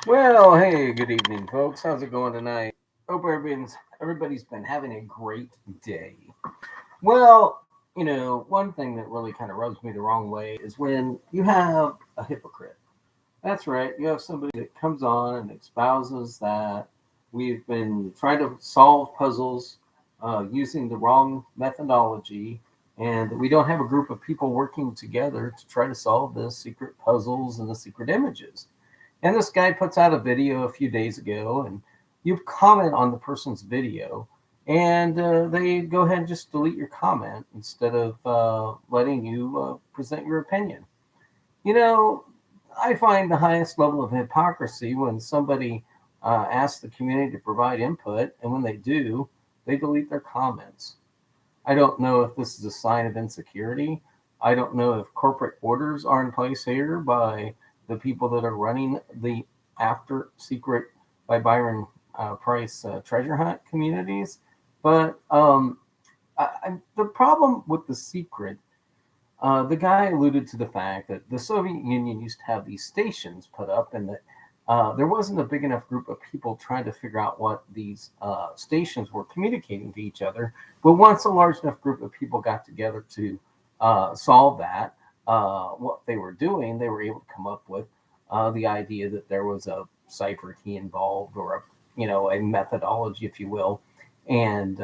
Well, hey, good evening, folks. How's it going tonight? Hope everybody's been having a great day. Well, one thing that really kind of rubs me the wrong way is when you have a hypocrite. That's right. You have somebody that comes on and espouses that we've been trying to solve puzzles using the wrong methodology, and that we don't have a group of people working together to try to solve the secret puzzles and the secret images. And this guy puts out a video a few days ago, and you comment on the person's video, and they go ahead and just delete your comment instead of letting you present your opinion. You know, I find the highest level of hypocrisy when somebody asks the community to provide input, and when they do, they delete their comments. I don't know if this is a sign of insecurity. I don't know if corporate orders are in place here by the people that are running the After Secret by Byron Preiss treasure hunt communities. But the problem with the secret, the guy alluded to the fact that the Soviet Union used to have these stations put up, and that there wasn't a big enough group of people trying to figure out what these stations were communicating to each other. But once a large enough group of people got together to solve that, what they were doing, they were able to come up with the idea that there was a cipher key involved, or a methodology, if you will. And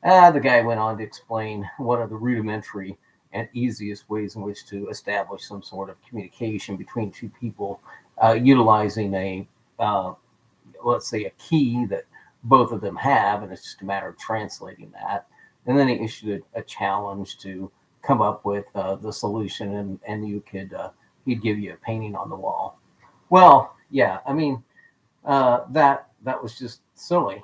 the guy went on to explain one of the rudimentary and easiest ways in which to establish some sort of communication between two people utilizing uh, let's say, a key that both of them have, and it's just a matter of translating that. And then he issued a challenge to come up with the solution, and he'd give you a painting on the wall. Well, yeah, I mean, that was just silly.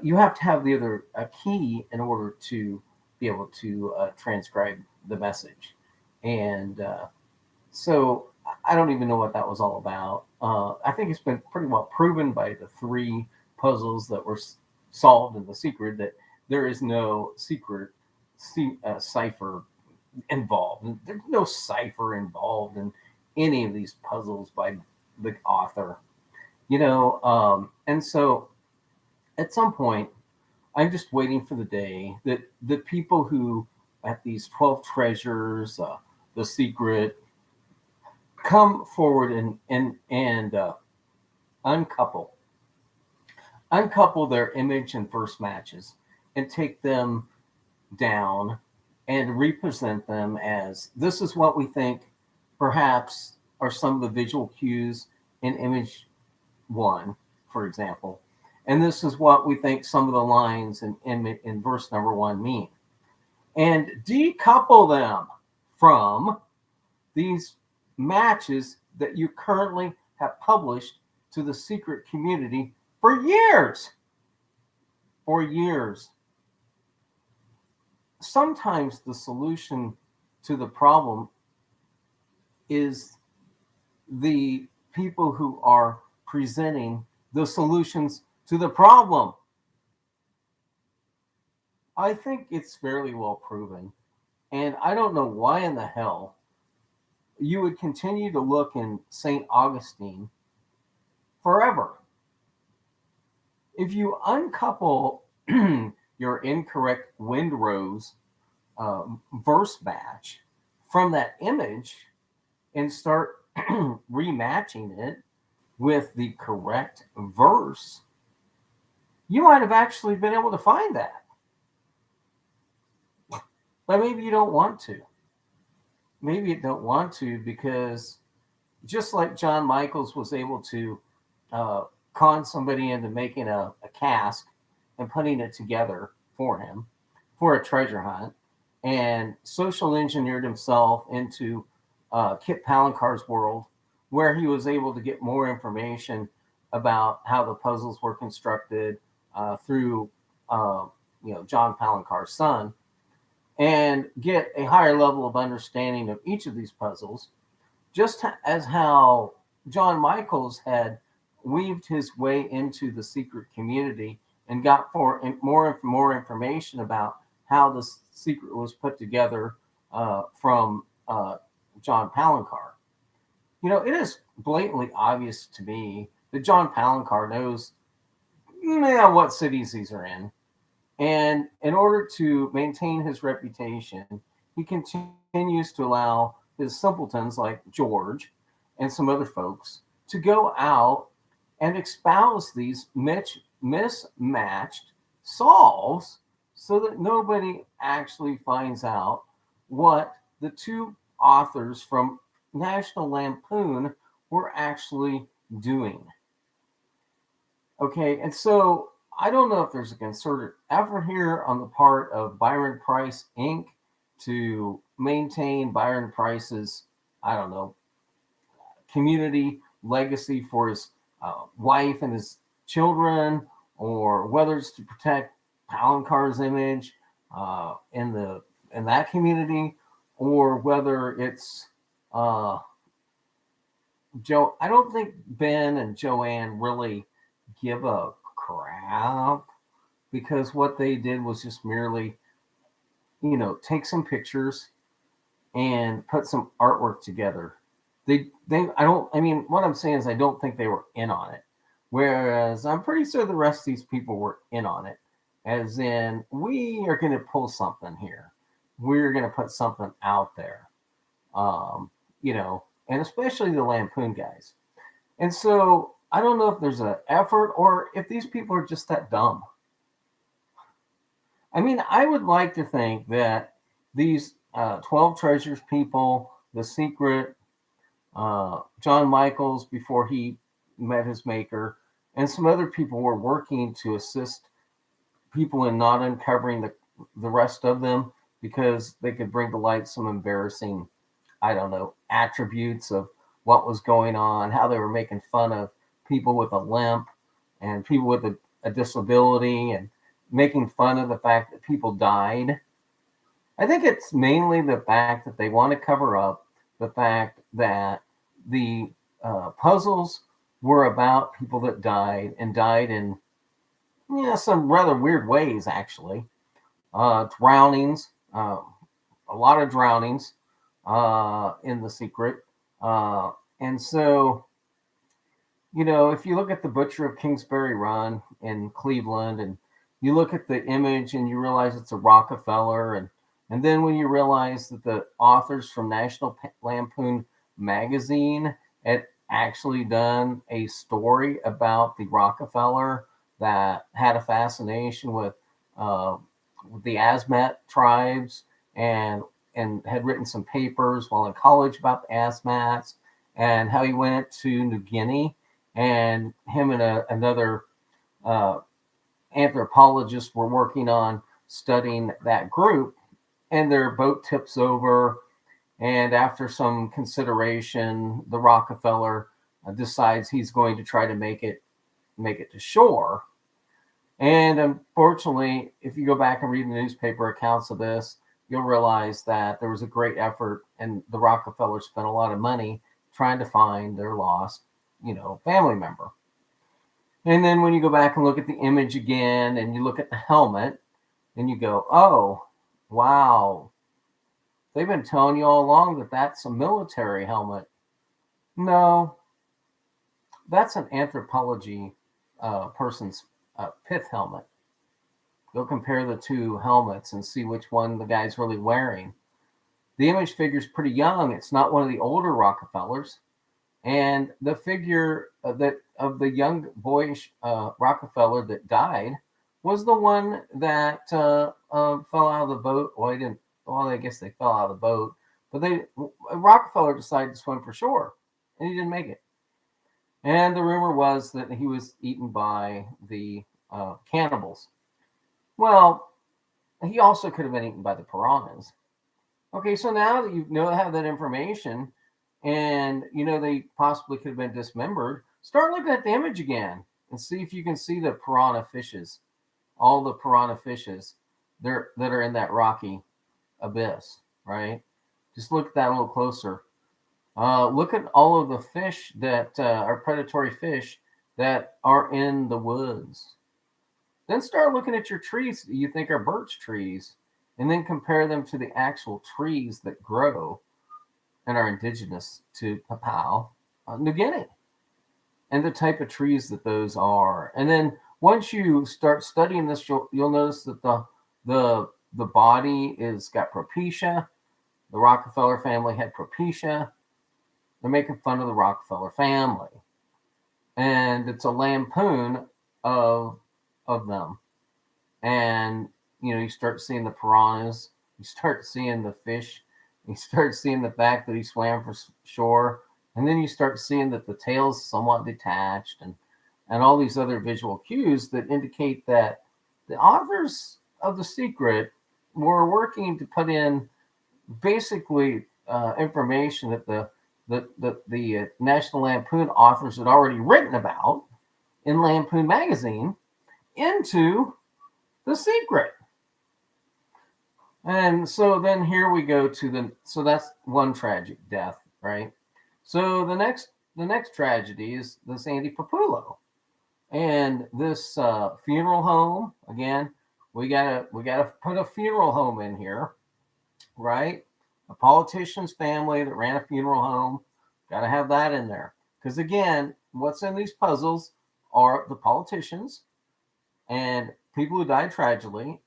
You have to have the other a key in order to be able to transcribe the message, and so I don't even know what that was all about. I think it's been pretty well proven by the three puzzles that were solved in the secret that there is no secret cipher involved. There's no cipher involved in any of these puzzles by the author. And so at some point, I'm just waiting for the day that the people who at these 12 treasures, the secret, come forward and uncouple uncouple their image and first matches and take them down and represent them as this is what we think perhaps are some of the visual cues in image one, for example. And this is what we think some of the lines in verse number one mean. And decouple them from these matches that you currently have published to the secret community for years. For years. Sometimes the solution to the problem is the people who are presenting the solutions to the problem. I think it's fairly well proven. And I don't know why in the hell you would continue to look in St. Augustine forever. If you uncouple your incorrect windrose verse match from that image and start rematching it with the correct verse, you might have actually been able to find that. But maybe you don't want to. Maybe you don't want to because just like John Michaels was able to con somebody into making a cask and putting it together for him for a treasure hunt, and social engineered himself into Kit Palancar's world, where he was able to get more information about how the puzzles were constructed through John Palancar's son, and get a higher level of understanding of each of these puzzles, just as how John Michaels had weaved his way into the secret community and got more information about how the secret was put together from John Palancar. It is blatantly obvious to me that John Palancar knows what cities these are in. And in order to maintain his reputation, he continues to allow his simpletons like George and some other folks to go out and espouse these mismatched solves so that nobody actually finds out what the two authors from National Lampoon were actually doing. Okay, and so I don't know if there's a concerted effort here on the part of Byron Preiss Inc. to maintain Byron Price's, I don't know, community legacy for his wife and his children, or whether it's to protect Palancar's image in that community, or whether it's Joe. I don't think Ben and Joanne really give a crap, because what they did was just merely, take some pictures and put some artwork together. What I'm saying is I don't think they were in on it. Whereas I'm pretty sure the rest of these people were in on it. As in, we are going to pull something here. We're going to put something out there. And especially the Lampoon guys. And so I don't know if there's an effort or if these people are just that dumb. I mean, I would like to think that these 12 Treasures people, The Secret, John Michaels before he met his maker, and some other people were working to assist people in not uncovering the rest of them, because they could bring to light some embarrassing, I don't know, attributes of what was going on, how they were making fun of people with a limp and people with a disability, and making fun of the fact that people died. I think it's mainly the fact that they want to cover up the fact that the puzzles were about people that died, and died in some rather weird ways, actually. Drownings, a lot of drownings in The Secret. And so, if you look at the Butcher of Kingsbury Run in Cleveland, and you look at the image and you realize it's a Rockefeller, and then when you realize that the authors from National Lampoon magazine had actually done a story about the Rockefeller that had a fascination with the Asmat tribes, and had written some papers while in college about the Asmats, and how he went to New Guinea, and him and another anthropologist were working on studying that group, and their boat tips over, and after some consideration, the Rockefeller decides he's going to try to make it to shore. And unfortunately, if you go back and read the newspaper accounts of this, you'll realize that there was a great effort, and the Rockefeller spent a lot of money trying to find their lost, family member. And then when you go back and look at the image again, and you look at the helmet, and you go, oh, wow, they've been telling you all along that that's a military helmet. No, that's an anthropology person's pith helmet. Go compare the two helmets and see which one the guy's really wearing. The image figure's pretty young. It's not one of the older Rockefellers. And the figure that of the young boyish Rockefeller that died was the one that fell out of the boat. Well, he didn't. Well, I guess they fell out of the boat, but Rockefeller decided to swim for shore, and he didn't make it. And the rumor was that he was eaten by the cannibals. Well, he also could have been eaten by the piranhas. Okay, so now that you have that information, and they possibly could have been dismembered, start looking at the image again and see if you can see the piranha fishes, all the piranha fishes that are in that rocky abyss, right? Just look at that a little closer. Look at all of the fish that are predatory fish that are in the woods. Then start looking at your trees that you think are birch trees, and then compare them to the actual trees that grow. and are indigenous to Papua New Guinea, and the type of trees that those are. And then once you start studying this, you'll notice that the body is got propecia. The Rockefeller family had propecia. They're making fun of the Rockefeller family, and it's a lampoon of of them. And you start seeing the piranhas, you start seeing the fish, you start seeing the fact that he swam for shore, and then you start seeing that the tail's somewhat detached, and all these other visual cues that indicate that the authors of The Secret were working to put in basically information that the National Lampoon authors had already written about in Lampoon magazine into The Secret. And so then here we go to so that's one tragic death, right? So the next tragedy is this Andy Papulo. And this funeral home, again, we gotta put a funeral home in here, right? A politician's family that ran a funeral home, got to have that in there. Because again, what's in these puzzles are the politicians and people who died tragically.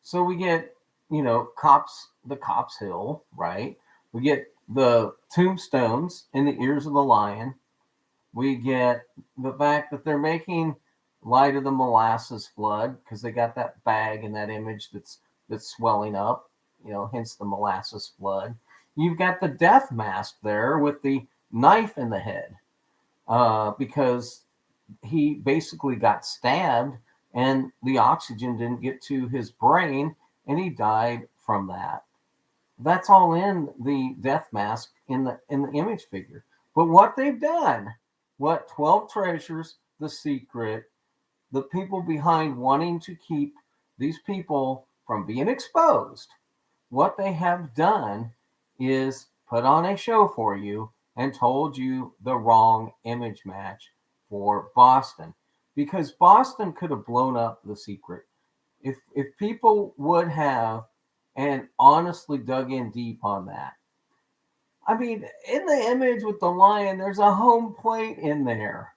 So we get, the Cops Hill, right? We get the tombstones in the ears of the lion. We get the fact that they're making light of the molasses flood because they got that bag and that image that's swelling up, hence the molasses flood. You've got the death mask there with the knife in the head because he basically got stabbed and the oxygen didn't get to his brain and he died from that. That's all in the death mask in the image figure. But what they've done, what 12 Treasures, The Secret, the people behind wanting to keep these people from being exposed, what they have done is put on a show for you and told you the wrong image match for Boston, because Boston could have blown up The Secret if people would have and honestly dug in deep on that. I mean, in the image with the lion, there's a home plate in there.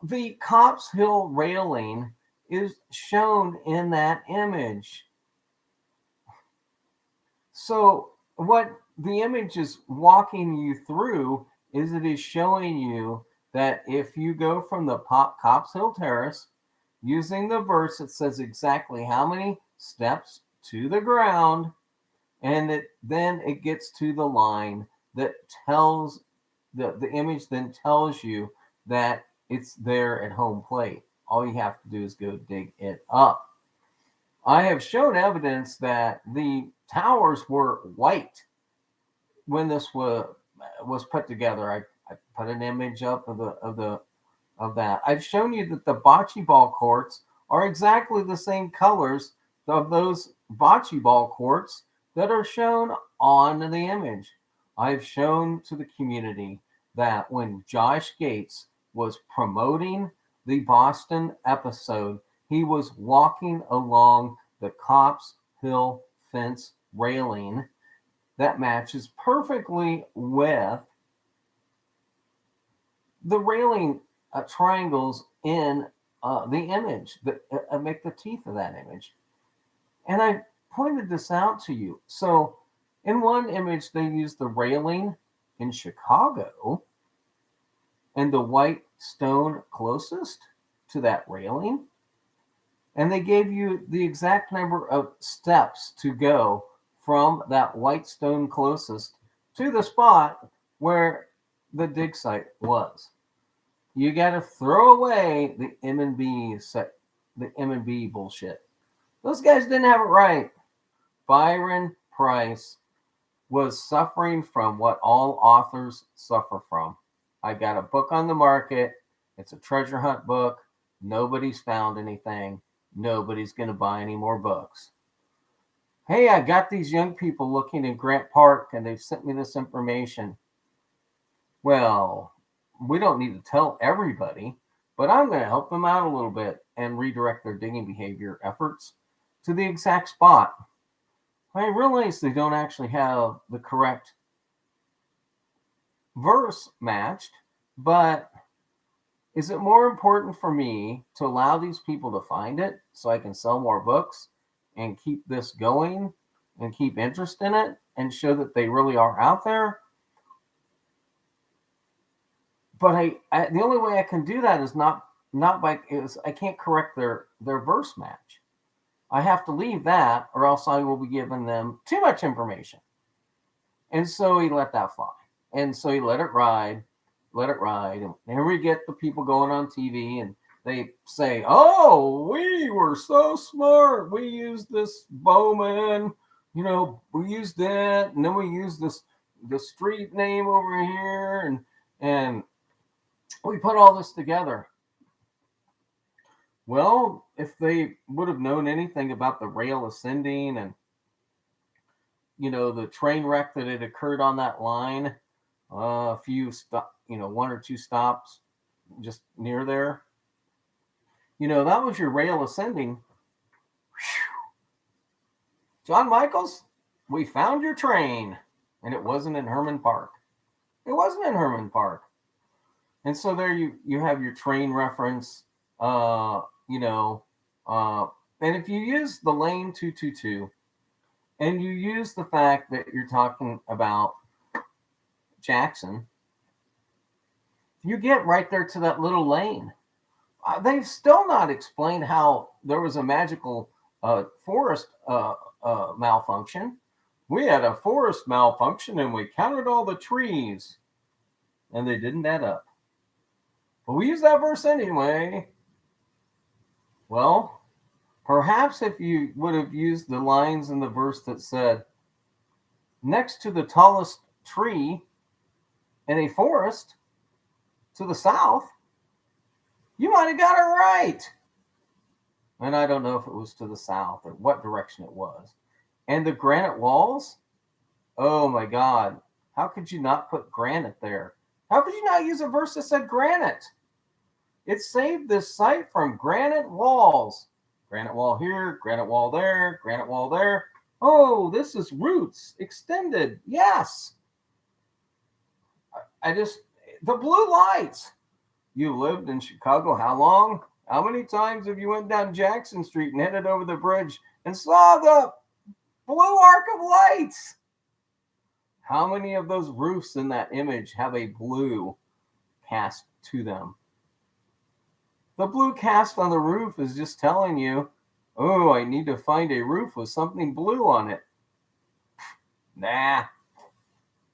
The Cops Hill railing is shown in that image. So what the image is walking you through is it is showing you that if you go from the Cops Hill Terrace using the verse that says exactly how many steps to the ground, and then it gets to the line that tells the image then tells you that it's there at home plate. All you have to do is go dig it up. I have shown evidence that the towers were white when this was put together. I put an image up of that. I've shown you that the bocce ball courts are exactly the same colors of those bocce ball courts that are shown on the image. I've shown to the community that when Josh Gates was promoting the Boston episode, he was walking along the Cops Hill fence railing that matches perfectly with the railing triangles in the image that make the teeth of that image. And I pointed this out to you. So in one image, they used the railing in Chicago and the white stone closest to that railing. And they gave you the exact number of steps to go from that white stone closest to the spot where the dig site was. You got to throw away the M&B bullshit. Those guys didn't have it right. Byron Preiss was suffering from what all authors suffer from. I got a book on the market. It's a treasure hunt book. Nobody's found anything. Nobody's going to buy any more books. Hey, I got these young people looking in Grant Park and they've sent me this information. Well, we don't need to tell everybody, but I'm going to help them out a little bit and redirect their digging behavior efforts to the exact spot. I realize they don't actually have the correct verse matched, but is it more important for me to allow these people to find it so I can sell more books and keep this going and keep interest in it and show that they really are out there? But the only way I can do that is not by is I can't correct their verse match. I have to leave that, or else I will be giving them too much information. And so he let that fly. And so he let it ride, let it ride. And here we get the people going on TV and they say, oh, we were so smart. We used this Bowman, we used it. And then we used the street name over here. And we put all this together. Well, if they would have known anything about the rail ascending and the train wreck that had occurred on that line, a few one or two stops just near there, that was your rail ascending. Whew. John Michaels, we found your train, and it wasn't in Herman Park. It wasn't in Herman Park. And so there you have your train reference, and if you use the lane 222, and you use the fact that you're talking about Jackson, you get right there to that little lane. They've still not explained how there was a magical forest malfunction. We had a forest malfunction and we counted all the trees, and they didn't add up. But we use that verse anyway. Well, perhaps if you would have used the lines in the verse that said, next to the tallest tree in a forest to the south, you might have got it right. And I don't know if it was to the south or what direction it was. And the granite walls, oh my God, how could you not put granite there? How could you not use a verse that said granite? It saved this site from granite walls. Granite wall here, granite wall there, granite wall there. Oh, this is roots extended. Yes. The blue lights. You lived in Chicago how long? How many times have you went down Jackson Street and headed over the bridge and saw the blue arc of lights? How many of those roofs in that image have a blue cast to them? The blue cast on the roof is just telling you, oh, I need to find a roof with something blue on it. Nah.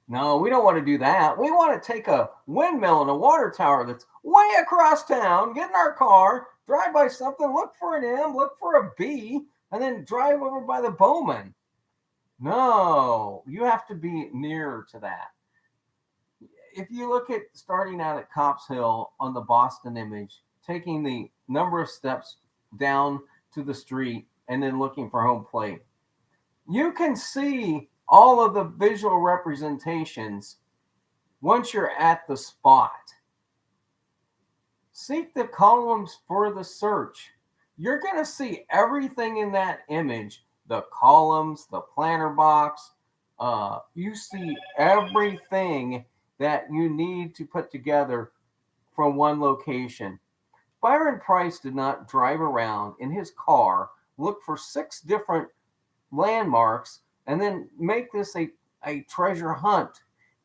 No, we don't want to do that. We want to take a windmill and a water tower that's way across town, get in our car, drive by something, look for an M, look for a B, and then drive over by the Bowman. No, you have to be nearer to that. If you look at starting out at Copp's Hill on the Boston image, taking the number of steps down to the street and then looking for home plate, you can see all of the visual representations once you're at the spot. Seek the columns for the search. You're going to see everything in that image, the columns, the planter box. You see everything that you need to put together from one location. Byron Preiss did not drive around in his car, look for 6 different landmarks, and then make this a treasure hunt.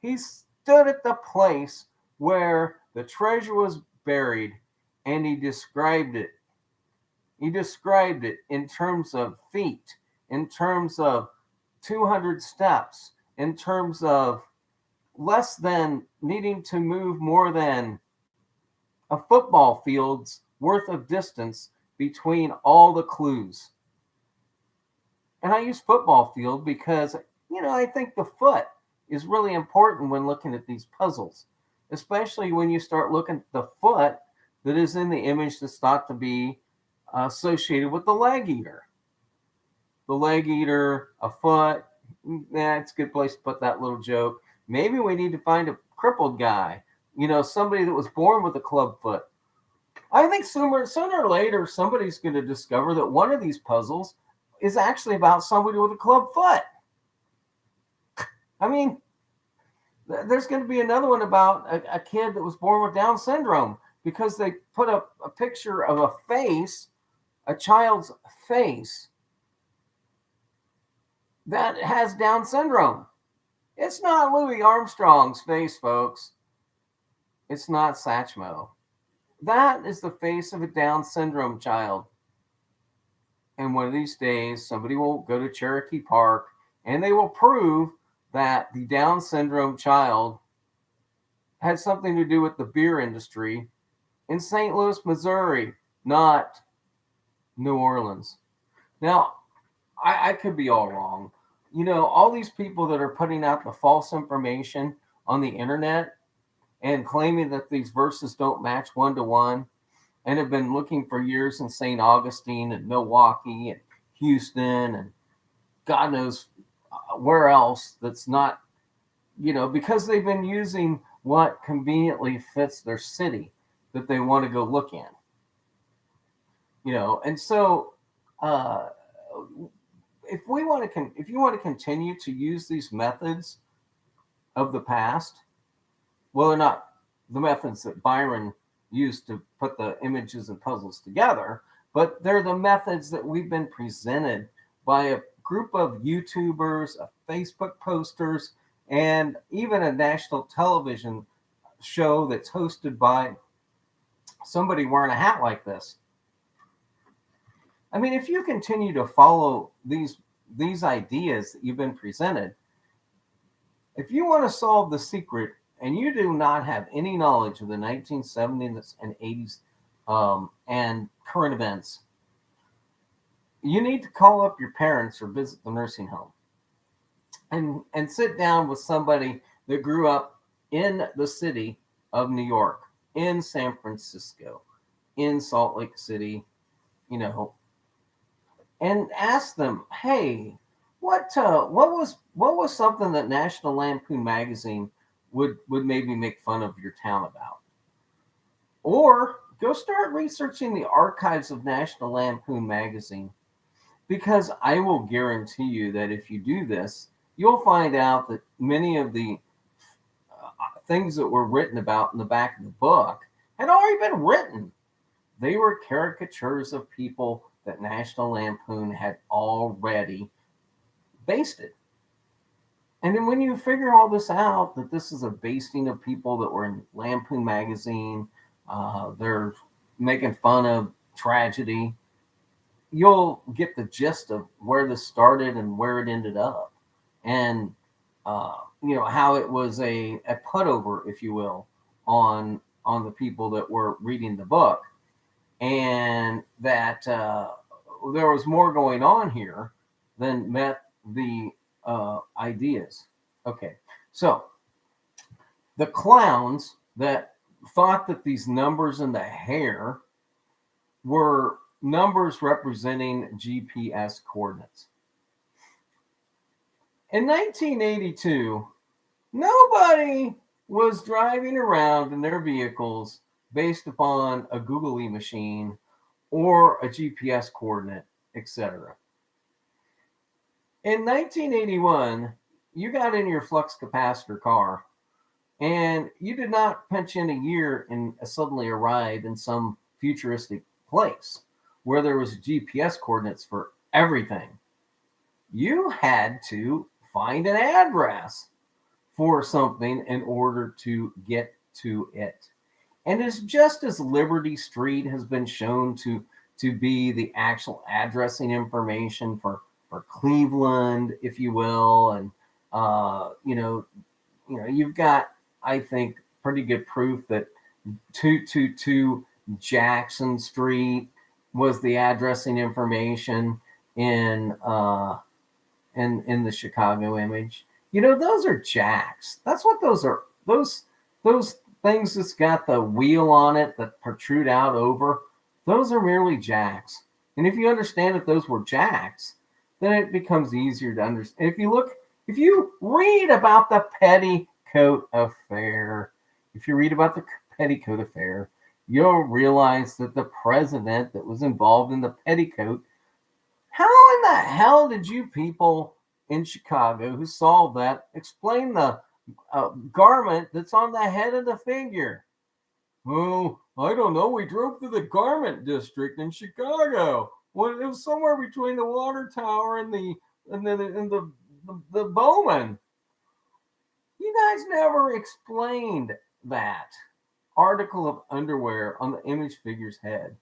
He stood at the place where the treasure was buried, and he described it. He described it in terms of feet, in terms of 200 steps, in terms of less than needing to move more than a football field's worth of distance between all the clues. And I use football field because, I think the foot is really important when looking at these puzzles, especially when you start looking at the foot that is in the image that's thought to be associated with the leg eater. The leg eater, a foot, it's a good place to put that little joke. Maybe we need to find a crippled guy, somebody that was born with a club foot. I think sooner or later, somebody's going to discover that one of these puzzles is actually about somebody with a club foot. I mean, there's going to be another one about a kid that was born with Down syndrome because they put up a picture of a face, a child's face that has Down syndrome. It's not Louis Armstrong's face, folks. It's not Satchmo. That is the face of a Down syndrome child. And one of these days, somebody will go to Cherokee Park and they will prove that the Down syndrome child had something to do with the beer industry in St. Louis, Missouri, not New Orleans. Now, I could be all wrong. You know, all these people that are putting out the false information on the internet and claiming that these verses don't match 1-to-1 and have been looking for years in St. Augustine and Milwaukee and Houston and God knows where else that's not, you know, because they've been using what conveniently fits their city that they want to go look in. You know, and so if you want to continue to use these methods of the past, well, they're not the methods that Byron used to put the images and puzzles together, but they're the methods that we've been presented by a group of YouTubers, of Facebook posters, and even a national television show that's hosted by somebody wearing a hat like this. I mean, if you continue to follow these ideas that you've been presented, if you want to solve the secret and you do not have any knowledge of the 1970s and 80s and current events, you need to call up your parents or visit the nursing home and sit down with somebody that grew up in the city of New York, in San Francisco, in Salt Lake City, you know, and ask them, hey, what was something that National Lampoon magazine would maybe make fun of your town about? Or go start researching the archives of National Lampoon magazine, because I will guarantee you that if you do this, you'll find out that many of the things that were written about in the back of the book had already been written. They were caricatures of people that National Lampoon had already basted. And then when you figure all this out, that this is a basting of people that were in Lampoon magazine, they're making fun of tragedy, you'll get the gist of where this started and where it ended up. And, you know, how it was a put-over, if you will, on the people that were reading the book. And that there was more going on here than met the ideas. Okay, so the clowns that thought that these numbers in the hair were numbers representing GPS coordinates. In 1982, nobody was driving around in their vehicles based upon a Google machine or a GPS coordinate, etc. In 1981, you got in your flux capacitor car and you did not punch in a year and suddenly arrive in some futuristic place where there was GPS coordinates for everything. You had to find an address for something in order to get to it. And it's just as Liberty Street has been shown to be the actual addressing information for Cleveland, if you will. And, you've got, I think, pretty good proof that 222 Jackson Street was the addressing information in the Chicago image. You know, those are jacks. That's what those are. Those things that's got the wheel on it that protrude out over, those are merely jacks. And if you understand that those were jacks, then it becomes easier to understand. If you read about the petticoat affair, you'll realize that the president that was involved in the petticoat How in the hell did you people in Chicago who solved that explain the garment that's on the head of the figure? Oh, I don't know. We drove through the garment district in Chicago. Well, it was somewhere between the water tower and the Bowman. You guys never explained that article of underwear on the image figure's head.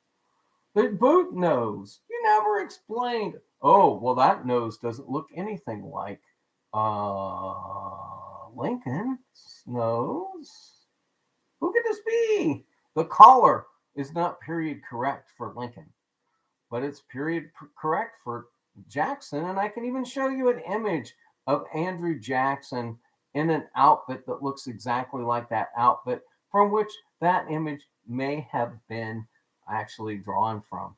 The boot nose. You never explained. Oh, well, that nose doesn't look anything like Lincoln's nose. Who could this be? The collar is not period correct for Lincoln, but it's period correct for Jackson. And I can even show you an image of Andrew Jackson in an outfit that looks exactly like that outfit from which that image may have been actually drawn from.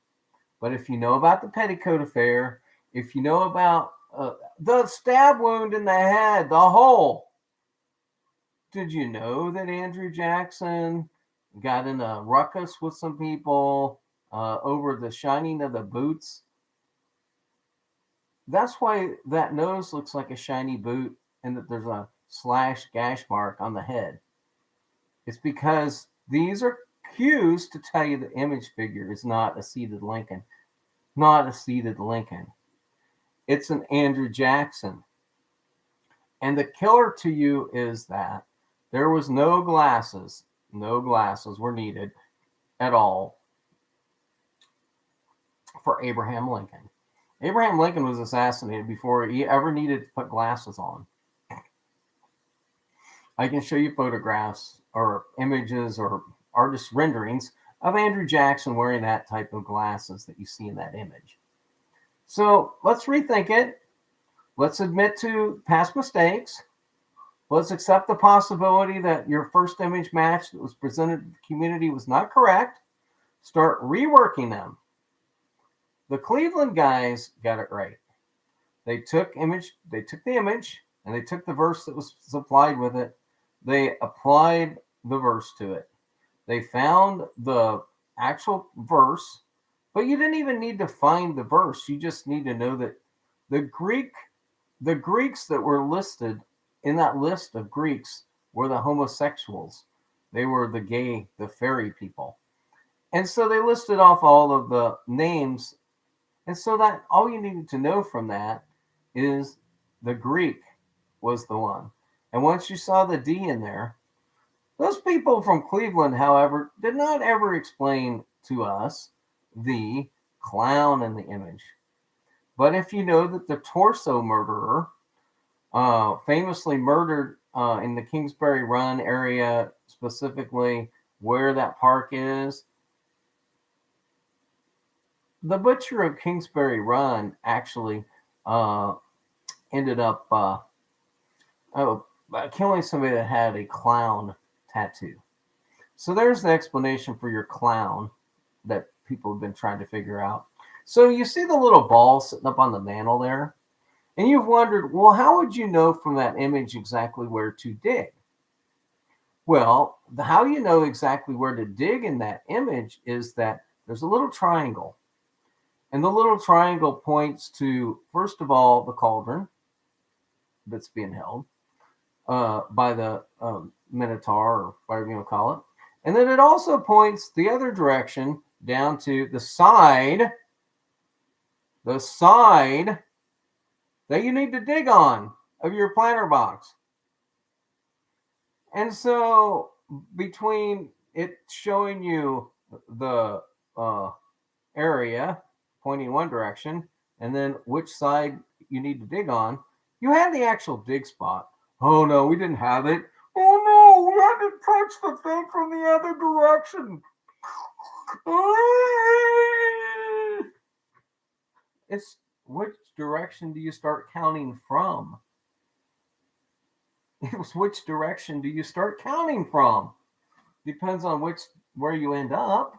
But if you know about the petticoat affair, if you know about the stab wound in the head, the hole, did you know that Andrew Jackson got in a ruckus with some people over the shining of the boots? That's why that nose looks like a shiny boot and that there's a slash gash mark on the head. It's because these are cues to tell you the image figure is not a seated Lincoln. Not a seated Lincoln. It's an Andrew Jackson. And the killer to you is that there was no glasses were needed at all for Abraham Lincoln. Abraham Lincoln was assassinated before he ever needed to put glasses on. I can show you photographs or images or artist renderings of Andrew Jackson wearing that type of glasses that you see in that image. So let's rethink it. Let's admit to past mistakes. Let's accept the possibility that your first image match that was presented to the community was not correct. Start reworking them. The Cleveland guys got it right. They took the image and they took the verse that was supplied with it. They applied the verse to it. They found the actual verse, but you didn't even need to find the verse. You just need to know that the Greeks that were listed in that list of Greeks were the homosexuals. They were the gay, the fairy people. And so they listed off all of the names. And so that all you needed to know from that is the Greek was the one. And once you saw the D in there, those people from Cleveland, however, did not ever explain to us the clown in the image. But if you know that the torso murderer famously murdered in the Kingsbury Run area, specifically where that park is, the butcher of Kingsbury Run actually ended up killing somebody that had a clown tattoo. So there's the explanation for your clown that people have been trying to figure out. So you see the little ball sitting up on the mantle there, and you've wondered, well, how would you know from that image exactly where to dig? Well, how you know exactly where to dig in that image is that there's a little triangle. And the little triangle points to, first of all, the cauldron that's being held by the Minotaur, or whatever you want to call it. And then it also points the other direction down to the side that you need to dig on of your planter box. And so between it showing you the area pointing one direction and then which side you need to dig on, you have the actual dig spot. Oh no, we didn't have it. Oh no, we had to touch the thing from the other direction. It's which direction do you start counting from? It was which direction do you start counting from? Depends on where you end up.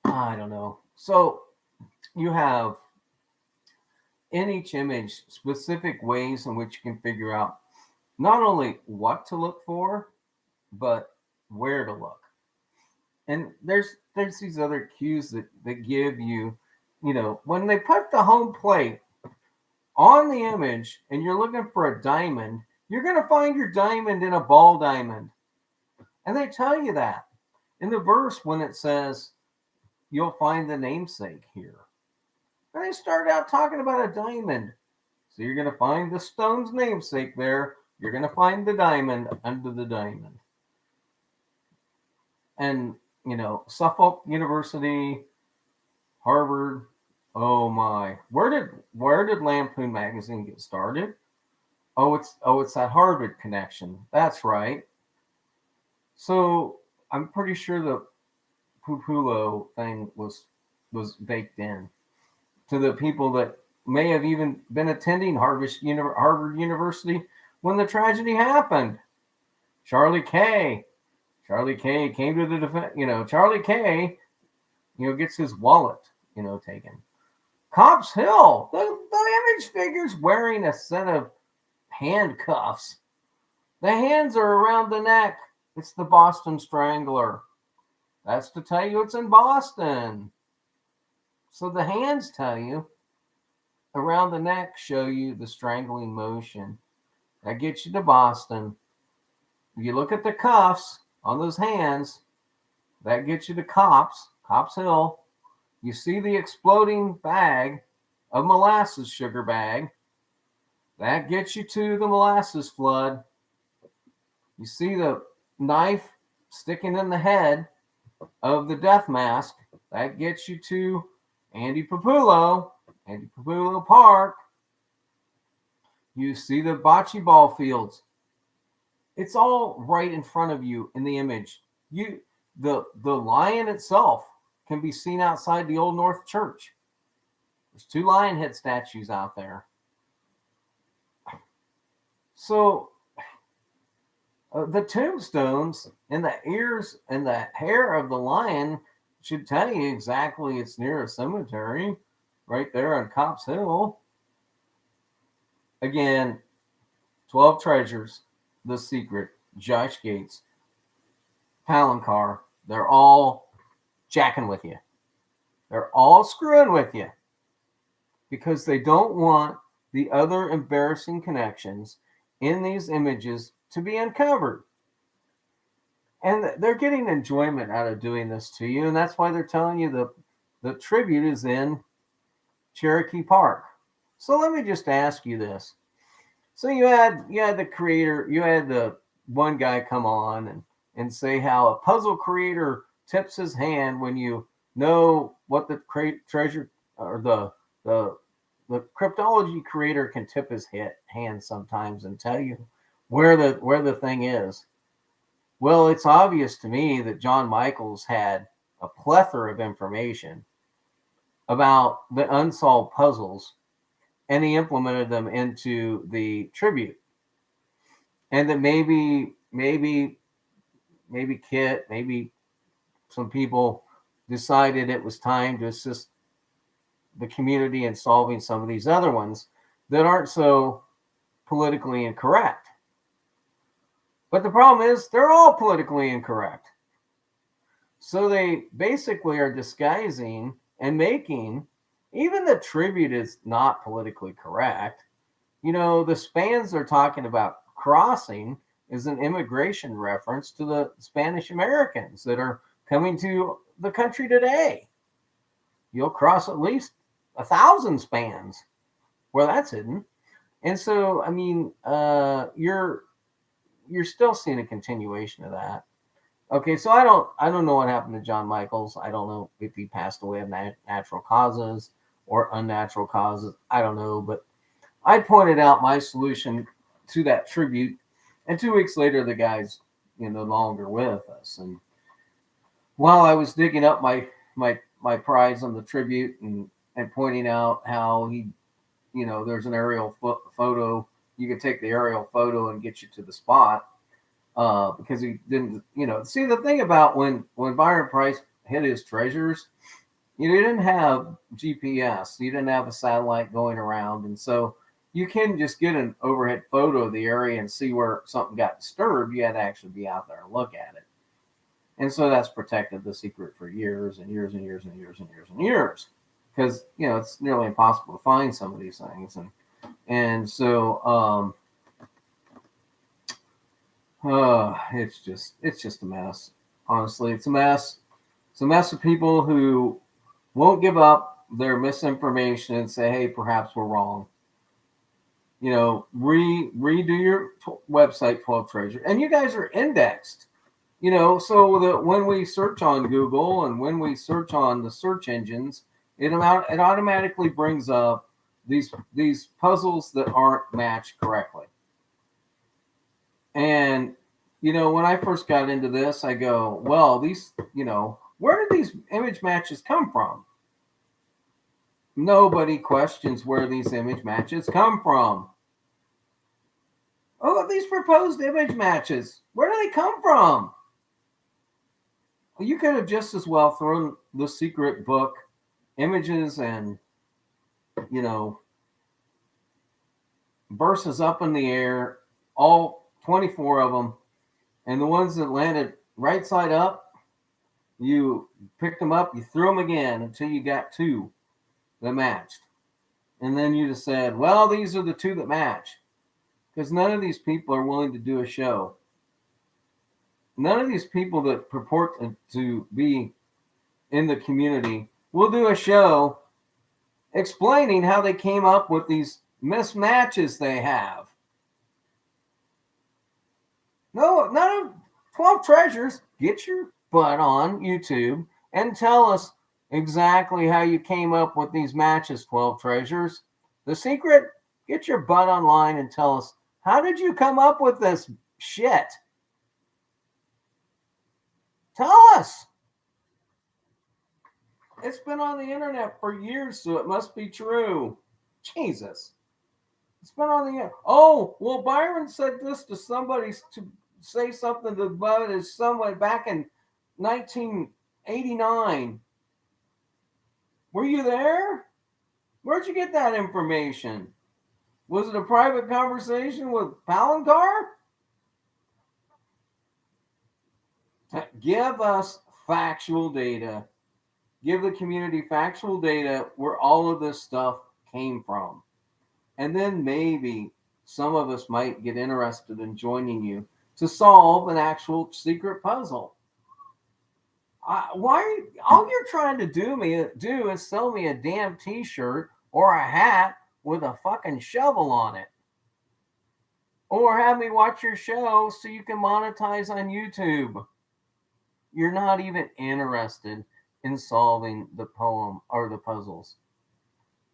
I don't know. So you have in each image specific ways in which you can figure out not only what to look for, but where to look. And there's these other cues that give you when they put the home plate on the image and you're looking for a diamond, you're going to find your diamond in a ball diamond. And they tell you that in the verse when it says, you'll find the namesake here. And they start out talking about a diamond. So you're going to find the stone's namesake there. You're going to find the diamond under the diamond. And, Suffolk University, Harvard, oh my. Where did Lampoon magazine get started? Oh, it's that Harvard connection. That's right. So I'm pretty sure the Pupulo thing was baked in to the people that may have even been attending Harvard University when the tragedy happened. Charlie K came to the defense. Charlie K, gets his wallet, taken. Cops Hill, the image figure's wearing a set of handcuffs. The hands are around the neck. It's the Boston Strangler. That's to tell you it's in Boston. So the hands tell you, around the neck show you the strangling motion. That gets you to Boston. If you look at the cuffs on those hands, that gets you to Cops Hill. You see the exploding bag of molasses sugar bag. That gets you to the molasses flood. You see the knife sticking in the head of the death mask. That gets you to Andy Pupulo Park. You see the bocce ball fields. It's all right in front of you in the image. The lion itself can be seen outside the Old North Church. There's 2 lion head statues out there. So the tombstones and the ears and the hair of the lion should tell you exactly it's near a cemetery right there on Cops Hill. Again, 12 Treasures, The Secret, Josh Gates, Palancar, they're all jacking with you. They're all screwing with you because they don't want the other embarrassing connections in these images to be uncovered. And they're getting enjoyment out of doing this to you, and that's why they're telling you the tribute is in Cherokee Park. So let me just ask you this. So you had the creator, you had the one guy come on and say how a puzzle creator tips his hand when you know what the treasure or the cryptology creator can tip his hand sometimes and tell you where the thing is. Well, it's obvious to me that John Michaels had a plethora of information about the unsolved puzzles, and he implemented them into the tribute. And that maybe Kit, maybe some people decided it was time to assist the community in solving some of these other ones that aren't so politically incorrect. But the problem is they're all politically incorrect. So they basically are disguising and making, even the tribute is not politically correct. The spans they're talking about crossing is an immigration reference to the Spanish Americans that are coming to the country today. You'll cross at least 1,000 spans where that's hidden. And so, you're still seeing a continuation of that. Okay, so I don't know what happened to John Michaels. I don't know if he passed away of natural causes or unnatural causes. I don't know, but I pointed out my solution to that tribute, and 2 weeks later, the guy's no longer with us. And while I was digging up my prize on the tribute and pointing out how he, there's an aerial photo. You can take the aerial photo and get you to the spot because he didn't, see the thing about when Byron Preiss hit his treasures, you didn't have GPS. You didn't have a satellite going around. And so you can just get an overhead photo of the area and see where something got disturbed. You had to actually be out there and look at it. And so that's protected the secret for years and years and years and years and years and years. because it's nearly impossible to find some of these things, and so it's just a mess. Honestly, it's a mess. It's a mess of people who won't give up their misinformation and say, hey, perhaps we're wrong. Redo your website 12 Treasure, and you guys are indexed. So that when we search on Google and when we search on the search engines, it automatically brings up these puzzles that aren't matched correctly. And when I first got into this, I go, well, these, where did these image matches come from? Nobody questions where these image matches come from. Oh, these proposed image matches, where do they come from? Well, you could have just as well thrown the secret book images and, verses up in the air, all 24 of them, and the ones that landed right side up, you picked them up, you threw them again until you got two that matched. And then you just said, well, these are the two that match. Because none of these people are willing to do a show. None of these people that purport to be in the community will do a show explaining how they came up with these mismatches they have. No, none of 12 Treasures. Get your butt on YouTube and tell us exactly how you came up with these matches, 12 Treasures. The secret, get your butt online and tell us, how did you come up with this shit? Tell us. It's been on the internet for years, so it must be true. Jesus. It's been on the internet. Oh, well, Byron said this to somebody to say something about it as somebody back in 1989. Were you there? Where'd you get that information? Was it a private conversation with Palancar? Give us factual data. Give the community factual data where all of this stuff came from. And then maybe some of us might get interested in joining you to solve an actual secret puzzle. All you're trying to do is sell me a damn t-shirt or a hat with a fucking shovel on it. Or have me watch your show so you can monetize on YouTube. You're not even interested in solving the poem or the puzzles.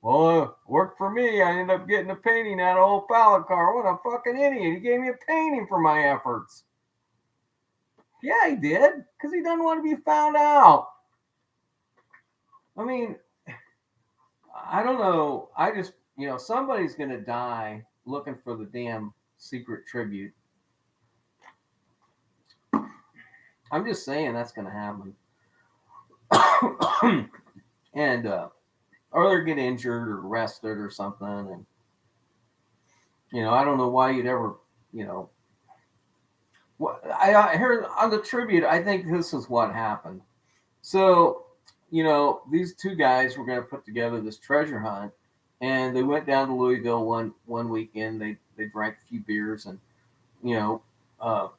Well, worked for me. I ended up getting a painting out of old Palancar. What a fucking idiot. He gave me a painting for my efforts. Yeah, he did. Because he doesn't want to be found out. I mean, I don't know. I just, somebody's going to die looking for the damn secret tribute. I'm just saying that's going to happen. And, or they're get injured or arrested or something. And, I don't know why you'd ever, what I heard on the tribute, I think this is what happened. So, these two guys were going to put together this treasure hunt, and they went down to Louisville one weekend. They drank a few beers and,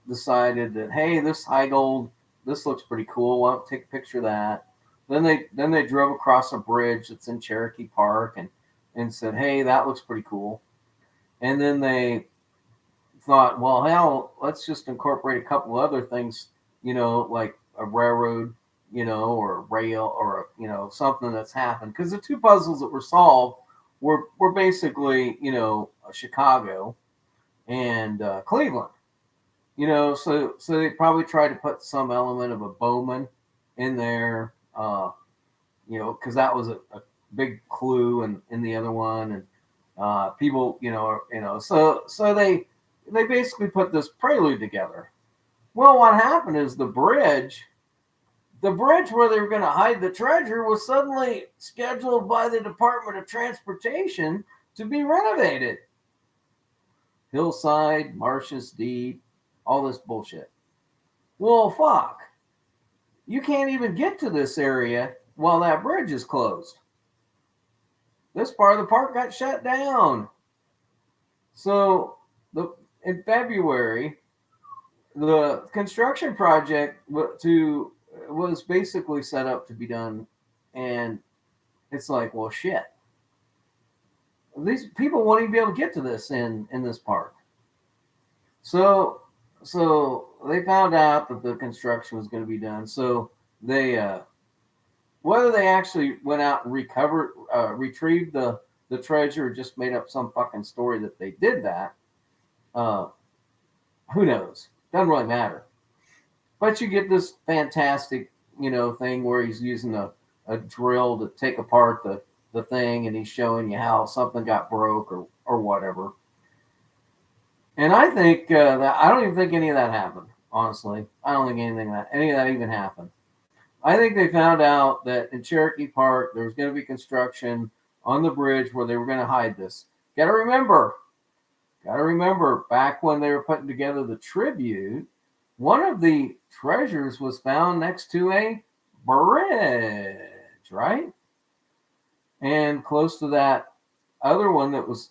decided that, hey, this high gold, this looks pretty cool. Why don't take a picture of that? Then they drove across a bridge that's in Cherokee Park and said, hey, that looks pretty cool. And then they thought, well, hell, let's just incorporate a couple other things, like a railroad, or a rail or, something that's happened. Because the two puzzles that were solved were basically, Chicago and Cleveland. So they probably tried to put some element of a Bowman in there, because that was a big clue in the other one. And people, so they basically put this prelude together. Well, what happened is the bridge where they were going to hide the treasure was suddenly scheduled by the Department of Transportation to be renovated. Hillside, marshes deep, all this bullshit. Well, fuck. You can't even get to this area while that bridge is closed. this part of the park got shut down. So in February, the construction project was basically set up to be done, and it's like, well, shit. These people won't even be able to get to this in this park. So they found out that the construction was going to be done. So they whether they actually went out and retrieved the treasure, or just made up some fucking story that they did that. Uh, who knows? Doesn't really matter. But you get this fantastic, thing where he's using a drill to take apart the thing, and he's showing you how something got broke or whatever. And I think that I don't even think any of that happened. Honestly, I don't think any of that even happened. I think they found out that in Cherokee Park there was going to be construction on the bridge where they were going to hide this. Got to remember, back when they were putting together the tribute, one of the treasures was found next to a bridge, right? And close to that other one that was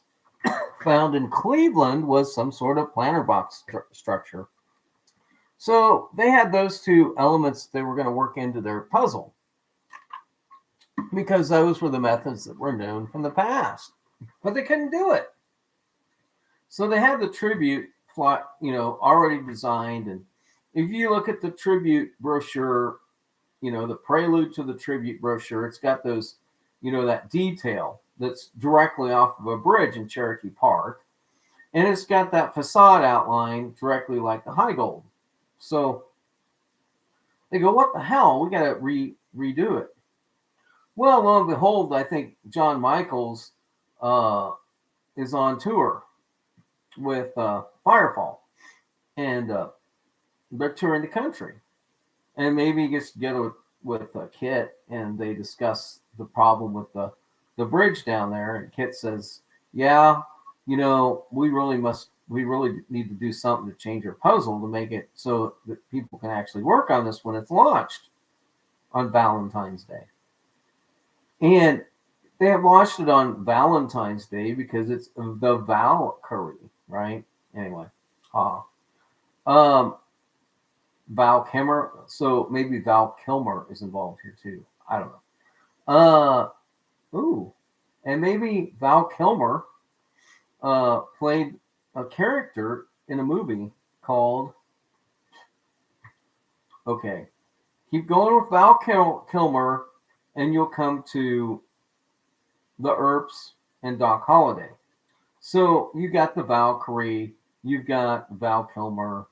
found in Cleveland was some sort of planter box structure. So they had those two elements they were going to work into their puzzle, because those were the methods that were known from the past. But they couldn't do it. So they had the tribute plot, already designed. And if you look at the tribute brochure, the prelude to the tribute brochure, it's got those, that detail that's directly off of a bridge in Cherokee Park. And it's got that facade outline directly like the High Gold. So they go, what the hell? We got to redo it. Well, lo and behold, I think John Michaels is on tour with Firefall, and they're touring the country. And maybe he gets together with Kit, and they discuss the problem with the bridge down there. And Kit says, yeah, we really need to do something to change our puzzle to make it so that people can actually work on this when it's launched on Valentine's Day. And they have launched it on Valentine's Day because it's the Valkyrie, right? Anyway, Val Kilmer. So maybe Val Kilmer is involved here too. I don't know. And maybe Val Kilmer played a character in a movie called. Okay, keep going with Val Kilmer, and you'll come to the Earps and Doc Holliday. So you got the Valkyrie, you've got Val Kilmer,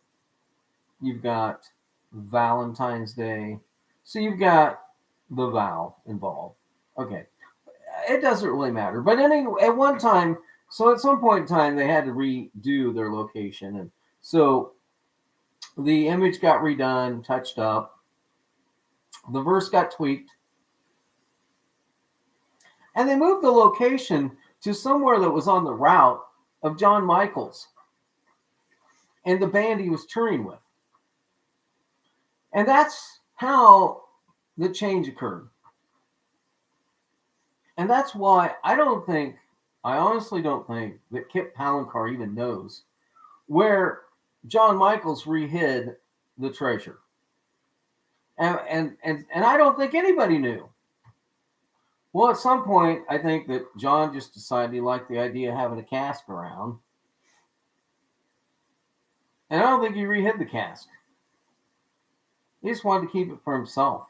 you've got Valentine's Day. So you've got the Val involved. Okay. It doesn't really matter. But at one time, so at some point in time, they had to redo their location. And so the image got redone, touched up. The verse got tweaked. And they moved the location to somewhere that was on the route of John Michaels and the band he was touring with. And that's how the change occurred. And that's why I honestly don't think that Kit Palancar even knows where John Michaels rehid the treasure. And I don't think anybody knew. Well, at some point, I think that John just decided he liked the idea of having a cask around. And I don't think he rehid the cask. He just wanted to keep it for himself.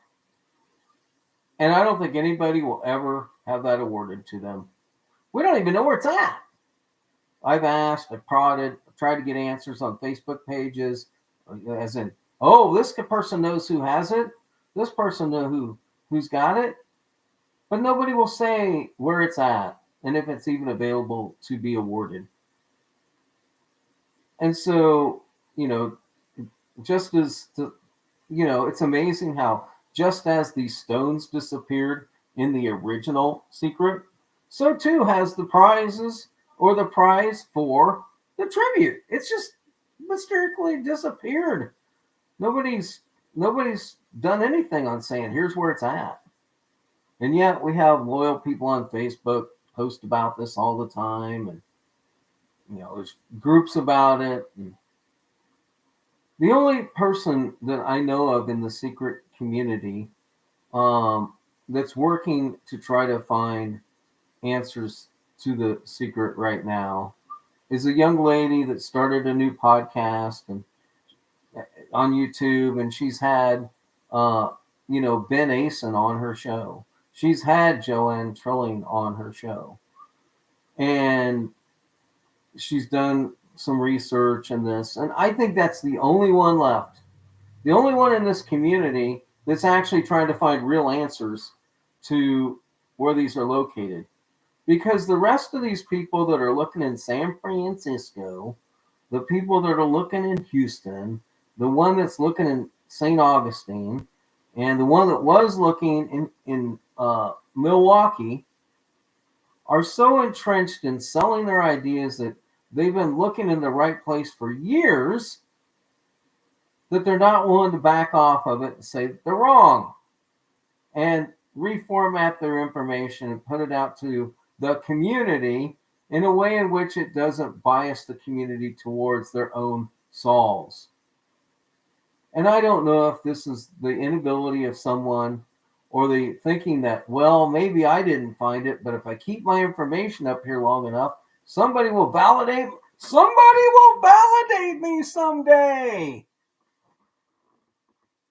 And I don't think anybody will ever have that awarded to them. We don't even know where it's at. I've asked, I've prodded, I've tried to get answers on Facebook pages, as in, this person knows who has it. This person knows who's got it. But nobody will say where it's at and if it's even available to be awarded. And so, just as it's amazing how just as these stones disappeared in the original secret, so too has the prizes or the prize for the tribute. It's just mysteriously disappeared. Nobody's done anything on saying here's where it's at. And yet we have loyal people on Facebook post about this all the time, and there's groups about it. And the only person that I know of in the secret community that's working to try to find answers to the secret right now is a young lady that started a new podcast and on YouTube, and she's had Ben Asen on her show. She's had Joanne Trilling on her show, and she's done some research in this, and I think that's the only one left, the only one in this community that's actually trying to find real answers to where these are located. Because the rest of these people that are looking in San Francisco, the people that are looking in Houston, the one that's looking in St. Augustine, and the one that was looking in Milwaukee are so entrenched in selling their ideas that they've been looking in the right place for years that they're not willing to back off of it and say they're wrong and reformat their information and put it out to the community in a way in which it doesn't bias the community towards their own solves. And I don't know if this is the inability of someone or the thinking that, well, maybe I didn't find it, but if I keep my information up here long enough, somebody will validate me someday,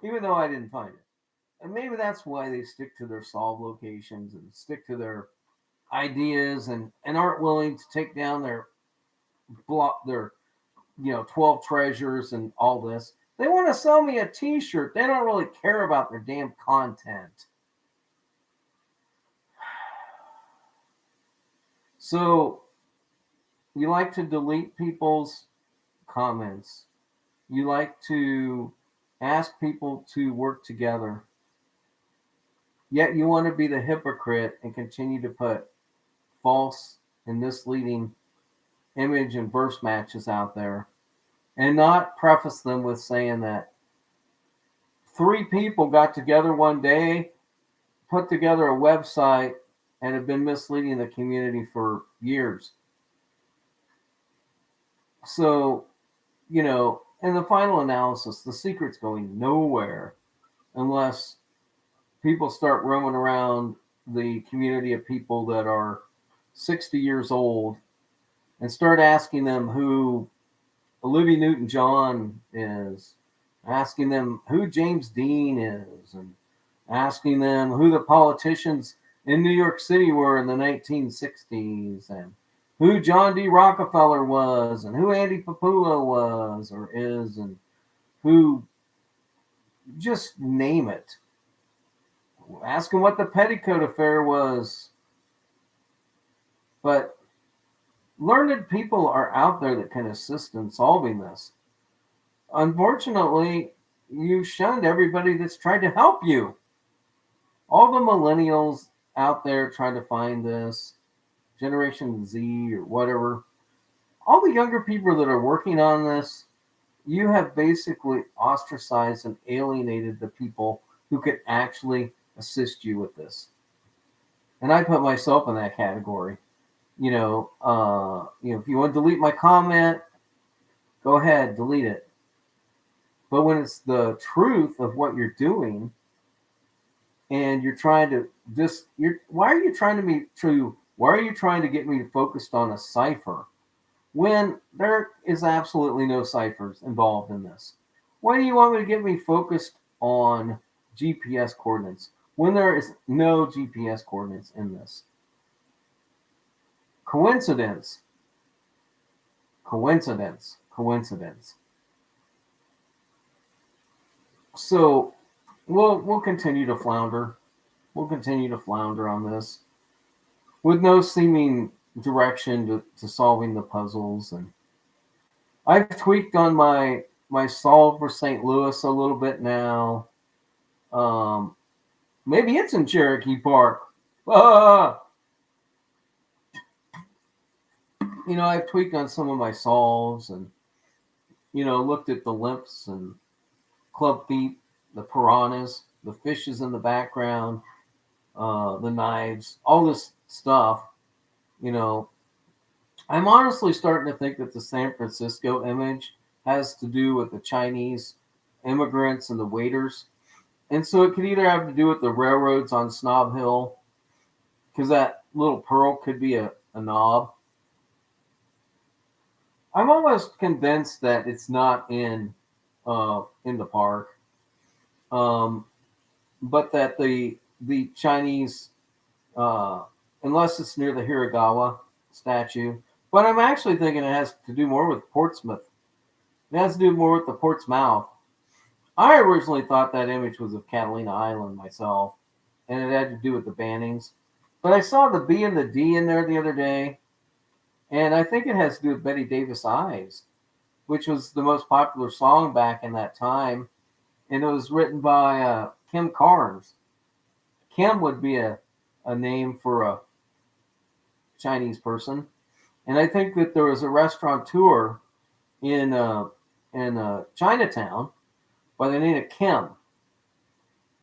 even though I didn't find it. And maybe that's why they stick to their solve locations and stick to their ideas and aren't willing to take down their 12 treasures and all this. They want to sell me a t-shirt. They don't really care about their damn content. So you like to delete people's comments. You like to ask people to work together. Yet you want to be the hypocrite and continue to put false and misleading image and verse matches out there and not preface them with saying that 3 people got together one day, put together a website, and have been misleading the community for years. So, in the final analysis, the secret's going nowhere unless people start roaming around the community of people that are 60 years old and start asking them who Olivia Newton-John is, asking them who James Dean is, and asking them who the politicians in New York City were in the 1960s, and who John D. Rockefeller was, and who Andy Papula was or is, and who, just name it. Ask them what the Petticoat Affair was. But learned people are out there that can assist in solving this. Unfortunately, you shunned everybody that's tried to help you. All the millennials out there trying to find this, Generation Z or whatever, all the younger people that are working on this, you have basically ostracized and alienated the people who could actually assist you with this. And I put myself in that category. If you want to delete my comment, go ahead, delete it. But when it's the truth of what you're doing, and you're trying to why are you trying to get me focused on a cipher when there is absolutely no ciphers involved in this? Why do you want me to get me focused on GPS coordinates when there is no GPS coordinates in this? Coincidence. So we'll continue to flounder. We'll continue to flounder on this with no seeming direction to solving the puzzles. And I've tweaked on my solve for St. Louis a little bit now. Maybe it's in Cherokee Park. I've tweaked on some of my solves and, looked at the limps and club feet, the piranhas, the fishes in the background, the knives, all this stuff. You know, I'm honestly starting to think that the San Francisco image has to do with the Chinese immigrants and the waiters. And so it could either have to do with the railroads on Snob Hill, because that little pearl could be a knob. I'm almost convinced that it's not in the park, um, but that the Chinese, uh, unless it's near the Hiragawa statue. But I'm actually thinking it has to do more with Portsmouth. It has to do more with the Portsmouth. I originally thought that image was of Catalina Island myself, and it had to do with the Bannings. But I saw the B and the D in there the other day, and I think it has to do with Betty Davis Eyes, which was the most popular song back in that time, and it was written by Kim Carnes. Kim would be a name for a Chinese person, and I think that there was a restaurateur in Chinatown by the name of Kim,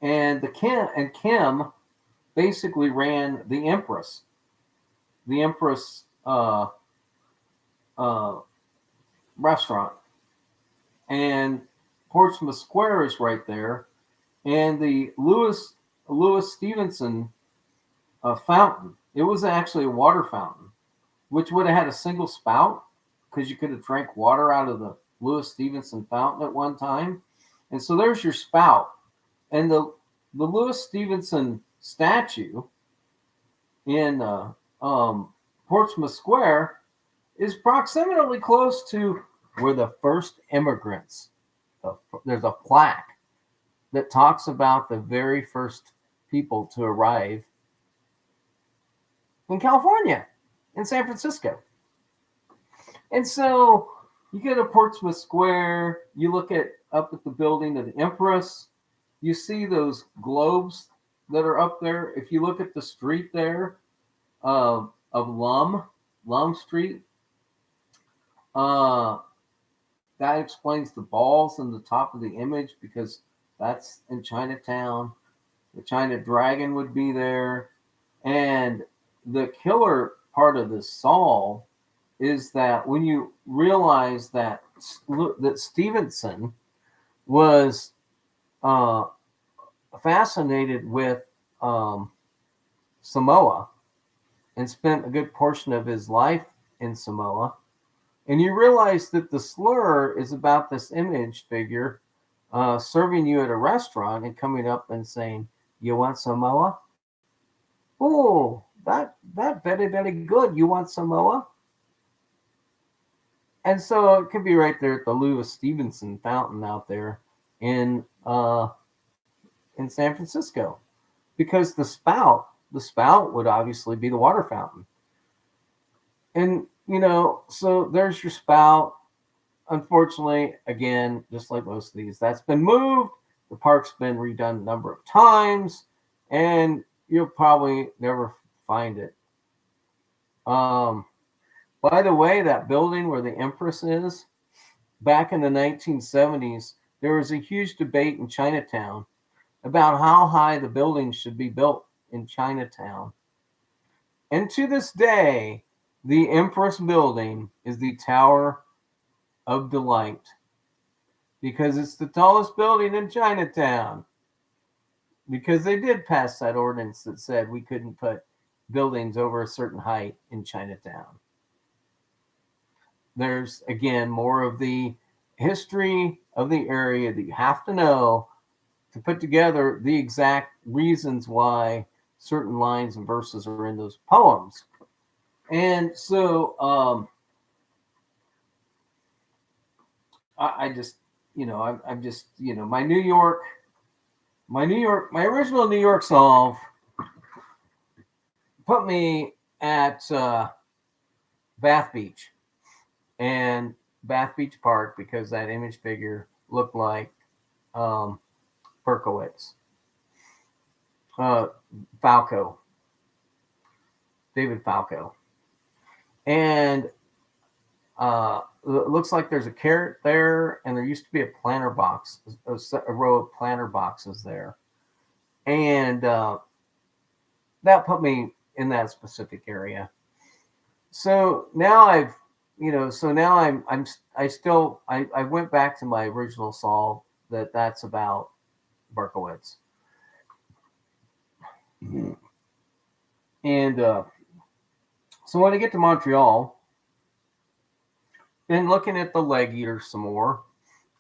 and Kim basically ran the Empress uh, restaurant, and Portsmouth Square is right there, and the Louis Stevenson fountain. It was actually a water fountain, which would have had a single spout because you could have drank water out of the Louis Stevenson fountain at one time. And so there's your spout. And the Louis Stevenson statue in Portsmouth Square is proximately close to where the first immigrants. There's a plaque that talks about the very first people to arrive in California, in San Francisco. And so you go to Portsmouth Square, you look at up at the building of the Empress, you see those globes that are up there. If you look at the street there of Lum Street, uh, that explains the balls in the top of the image because that's in Chinatown. The China Dragon would be there. And the killer part of this solve is that when you realize that Stevenson was uh, fascinated with Samoa and spent a good portion of his life in Samoa, and you realize that the slur is about this image figure serving you at a restaurant and coming up and saying, "You want Samoa? Oh, that very good. You want Samoa?" And so it could be right there at the Louis Stevenson fountain out there in in San Francisco, because the spout would obviously be the water fountain. And so there's your spout. Unfortunately, again, just like most of these, that's been moved. The park's been redone a number of times, and you'll probably never find it. Um, by the way, that building where the Empress is, back in the 1970s, there was a huge debate in Chinatown about how high the buildings should be built in Chinatown. And to this day, the Empress building is the Tower of Delight because it's the tallest building in Chinatown. Because they did pass that ordinance that said we couldn't put buildings over a certain height in Chinatown. There's again more of the history of the area that you have to know to put together the exact reasons why certain lines and verses are in those poems. And so I just, I'm just, my original New York solve put me at Bath Beach and Bath Beach Park because that image figure looked like Perkowitz, Falco, David Falco. And it looks like there's a carrot there, and there used to be a planter box, a row of planter boxes there. And that put me in that specific area. So now I went back to my original solve that's about Berkowitz. And so when I get to Montreal, then looking at the leg eater some more,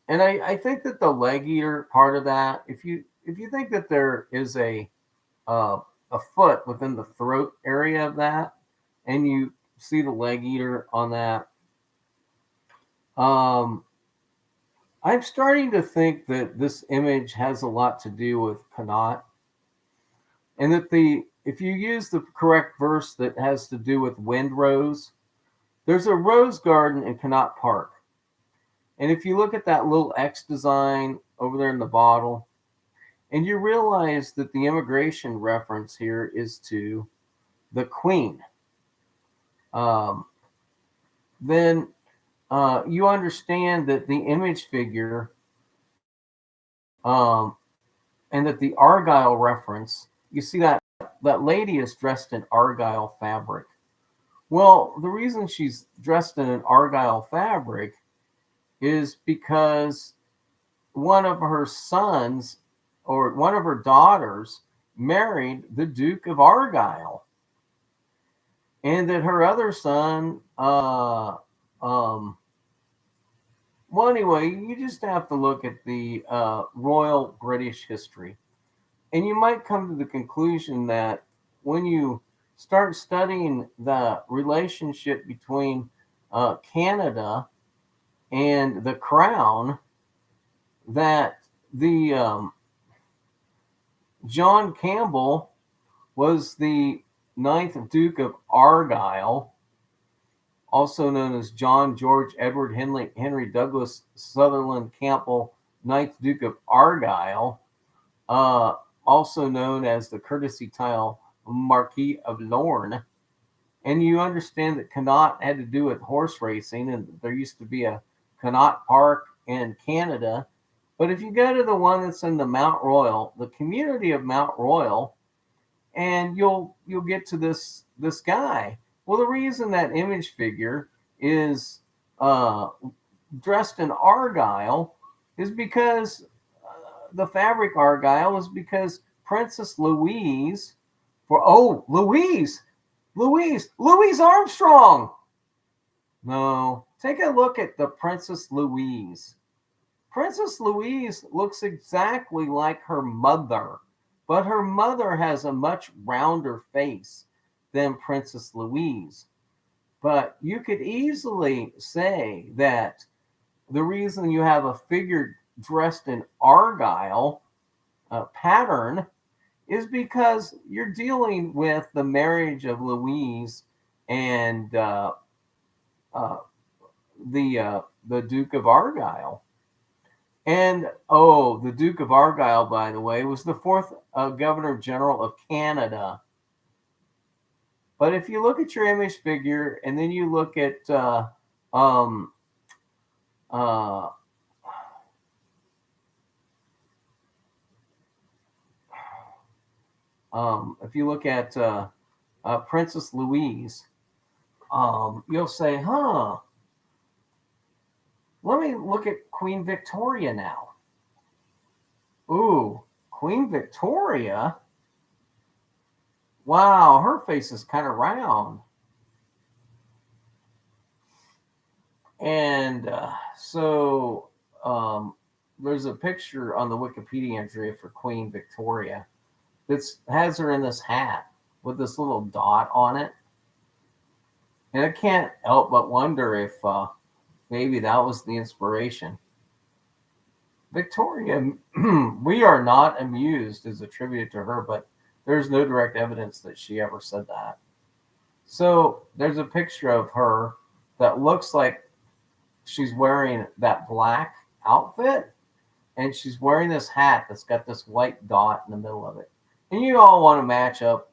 and I think that the leg eater part of that, if you think that there is uh, a foot within the throat area of that, and you see the leg eater on that, um, I'm starting to think that this image has a lot to do with Connaught, and that the if you use the correct verse that has to do with windrose, there's a rose garden in Connaught Park. And if you look at that little X design over there in the bottle, and you realize that the immigration reference here is to the Queen, um, then you understand that the image figure um, and that the Argyle reference, you see that lady is dressed in Argyle fabric. Well, the reason she's dressed in an Argyle fabric is because one of her sons or one of her daughters married the Duke of Argyle, and that her other son, well, anyway, you just have to look at the royal British history, and you might come to the conclusion that when you start studying the relationship between Canada and the crown, that the John Campbell was the ninth Duke of Argyll, also known as John George Edward Henry Douglas Sutherland Campbell, ninth Duke of Argyll, uh, also known as the courtesy title Marquis of Lorne. And you understand that Connaught had to do with horse racing, and there used to be a Connaught Park in Canada. But if you go to the one that's in the Mount Royal, the community of Mount Royal, and you'll get to this guy. Well, the reason that image figure is uh, dressed in Argyle is because the fabric Argyle is because Princess Louise Louise Armstrong. No, take a look at the Princess Louise. Princess Louise looks exactly like her mother, but her mother has a much rounder face than Princess Louise. But you could easily say that the reason you have a figure dressed in Argyle pattern is because you're dealing with the marriage of Louise and uh, the Duke of Argyle. And oh, the Duke of Argyle, by the way, was the fourth Governor General of Canada. But if you look at your image figure and then you look at um, uh, if you look at Princess Louise, you'll say, huh, let me look at Queen Victoria now. Ooh, Queen Victoria? Wow, her face is kind of round. And so there's a picture on the Wikipedia entry for Queen Victoria that has her in this hat with this little dot on it. And I can't help but wonder if maybe that was the inspiration. Victoria, we are not amused, is attributed to her, but there's no direct evidence that she ever said that. So there's a picture of her that looks like she's wearing that black outfit, and she's wearing this hat that's got this white dot in the middle of it. And you all want to match up,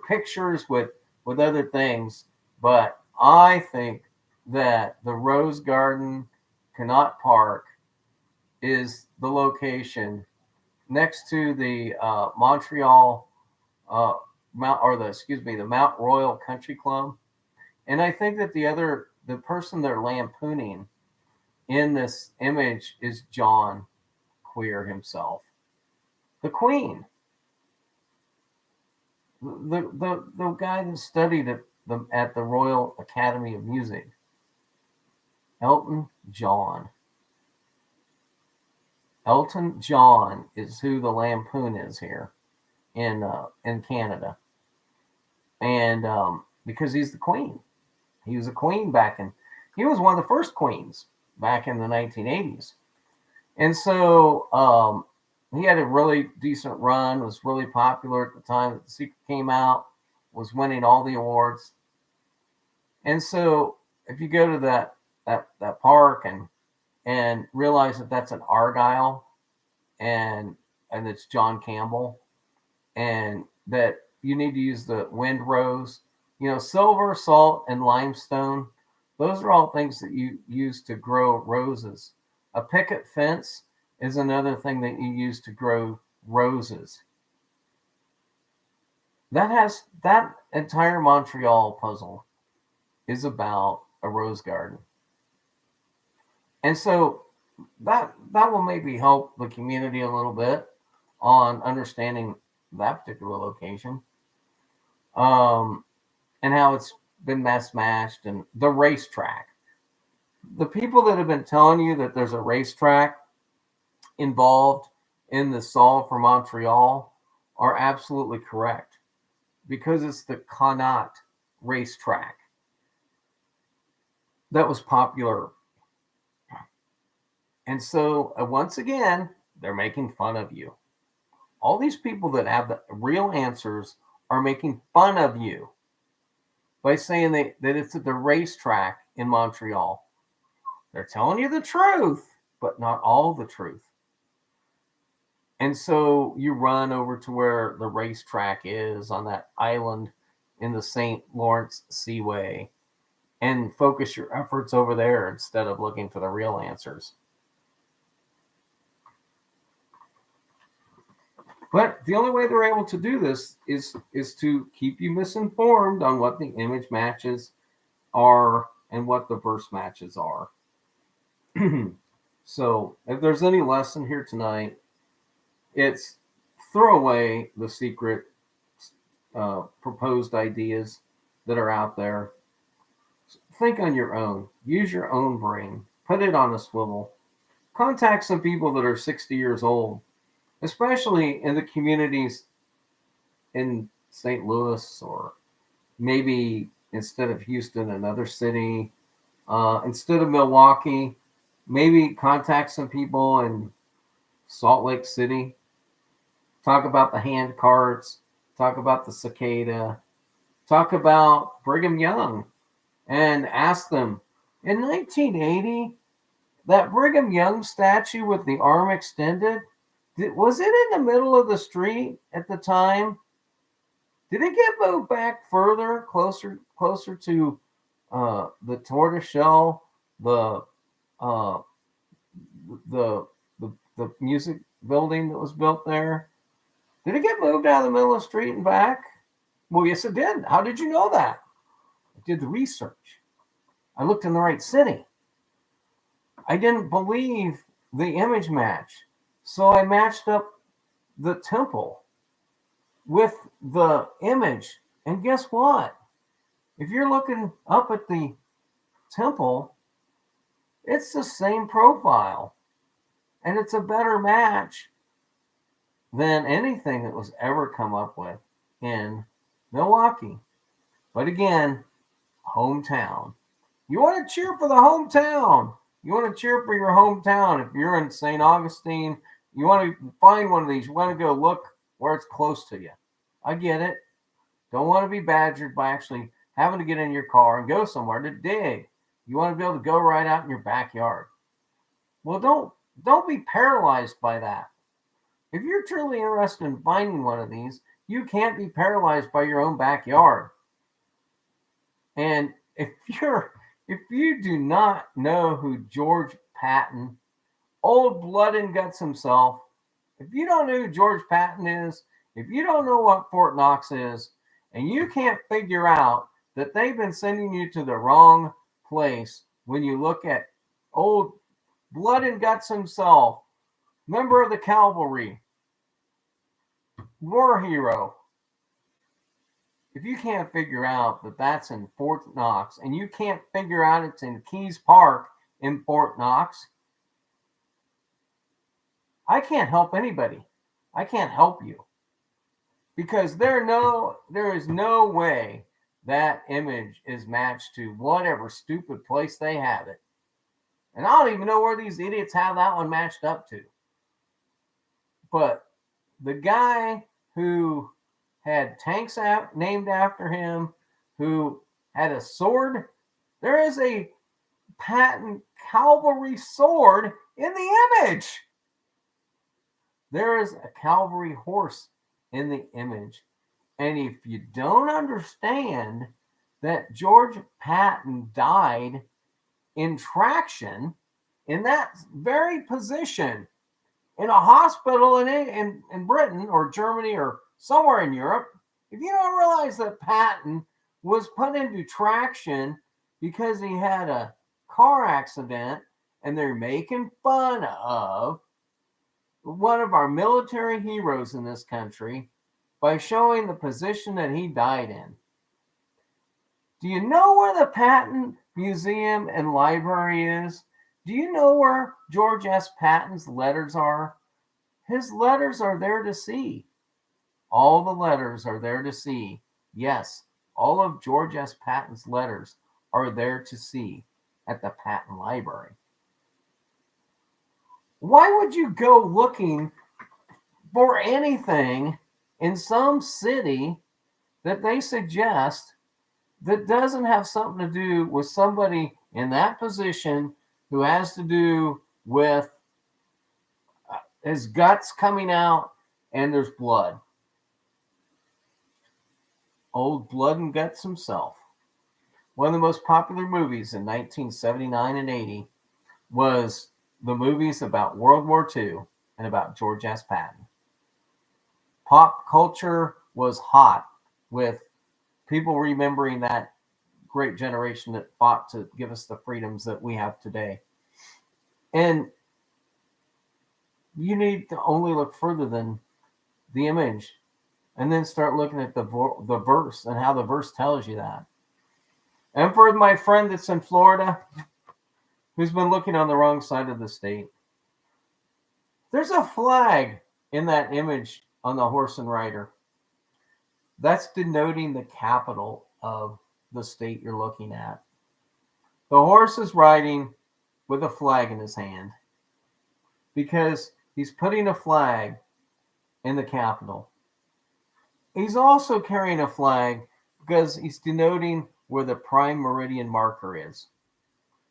pictures with other things, but I think that the Rose Garden, Connaught Park, is the location next to the Montreal the Mount Royal Country Club, And I think that the person they're lampooning in this image is John Queer himself, the Queen, the guy that studied at the Royal Academy of Music, Elton John. Elton John is who the lampoon is here in Canada, and because he's the Queen, he was a queen he was one of the first queens back in the 1980s, and so he had a really decent run, was really popular at the time that The Secret came out, was winning all the awards. And so if you go to that park and realize that that's an Argyle and it's John Campbell, and that you need to use the wind rose, silver, salt, and limestone. Those are all things that you use to grow roses. A picket fence is another thing that you use to grow roses. That entire Montreal puzzle is about a rose garden. And so that will maybe help the community a little bit on understanding that particular location, and how it's been mass matched, and the racetrack. The people that have been telling you that there's a racetrack involved in the solve for Montreal are absolutely correct, because it's the Connaught racetrack that was popular. And so once again, they're making fun of you. All these people that have the real answers are making fun of you by saying that it's at the racetrack in Montreal. They're telling you the truth, but not all the truth. And so you run over to where the racetrack is on that island in the St. Lawrence Seaway and focus your efforts over there instead of looking for the real answers. But the only way they're able to do this is to keep you misinformed on what the image matches are and what the verse matches are. So if there's any lesson here tonight, it's throw away the secret proposed ideas that are out there. Think on your own. Use your own brain. Put it on a swivel. Contact some people that are 60 years old, especially in the communities in St. Louis, or maybe instead of Houston, another city. Instead of Milwaukee, maybe contact some people in Salt Lake City. Talk about the hand carts. Talk about the cicada. Talk about Brigham Young and ask them, in 1980, that Brigham Young statue with the arm extended, was it in the middle of the street at the time? Did it get moved back further, closer to the tortoiseshell, the music building that was built there? Did it get moved out of the middle of the street and back? Well, yes, it did. How did you know that? I did the research. I looked in the right city. I didn't believe the image match, so I matched up the temple with the image. And guess what? If you're looking up at the temple, it's the same profile, and it's a better match than anything that was ever come up with in Milwaukee. But again, hometown. You want to cheer for the hometown. You want to cheer for your hometown. If you're in St. Augustine, you want to find one of these. You want to go look where it's close to you. I get it. Don't want to be badgered by actually having to get in your car and go somewhere to dig. You want to be able to go right out in your backyard. Well, don't be paralyzed by that. If you're truly interested in finding one of these, you can't be paralyzed by your own backyard. And if you do not know who George Patton, old blood and guts himself, if you don't know who George Patton is, if you don't know what Fort Knox is, and you can't figure out that they've been sending you to the wrong place when you look at old blood and guts himself, member of the cavalry, war hero. If you can't figure out that that's in Fort Knox and you can't figure out it's in Keys Park in Fort Knox, I can't help anybody. I can't help you. Because there is no way that image is matched to whatever stupid place they have it. And I don't even know where these idiots have that one matched up to. But the guy who had tanks named after him, who had a sword, there is a Patton cavalry sword in the image. There is a cavalry horse in the image. And if you don't understand that George Patton died in traction in that very position in a hospital in Britain or Germany or somewhere in Europe, if you don't realize that Patton was put into traction because he had a car accident and they're making fun of one of our military heroes in this country by showing the position that he died in. Do you know where the Patton Museum and Library is? Do you know where George S. Patton's letters are? His letters are there to see. All the letters are there to see. Yes, all of George S. Patton's letters are there to see at the Patton Library. Why would you go looking for anything in some city that they suggest that doesn't have something to do with somebody in that position who has to do with his guts coming out and there's blood? Old Blood and Guts himself. One of the most popular movies in 1979 and 80 was the movies about World War II and about George S. Patton. Pop culture was hot with people remembering that great generation that fought to give us the freedoms that we have today. And you need to only look further than the image and then start looking at the verse and how the verse tells you that. And for my friend that's in Florida, who's been looking on the wrong side of the state, there's a flag in that image on the horse and rider. That's denoting the capital of the state you're looking at. The horse is riding with a flag in his hand because he's putting a flag in the capital. He's also carrying a flag because he's denoting where the prime meridian marker is.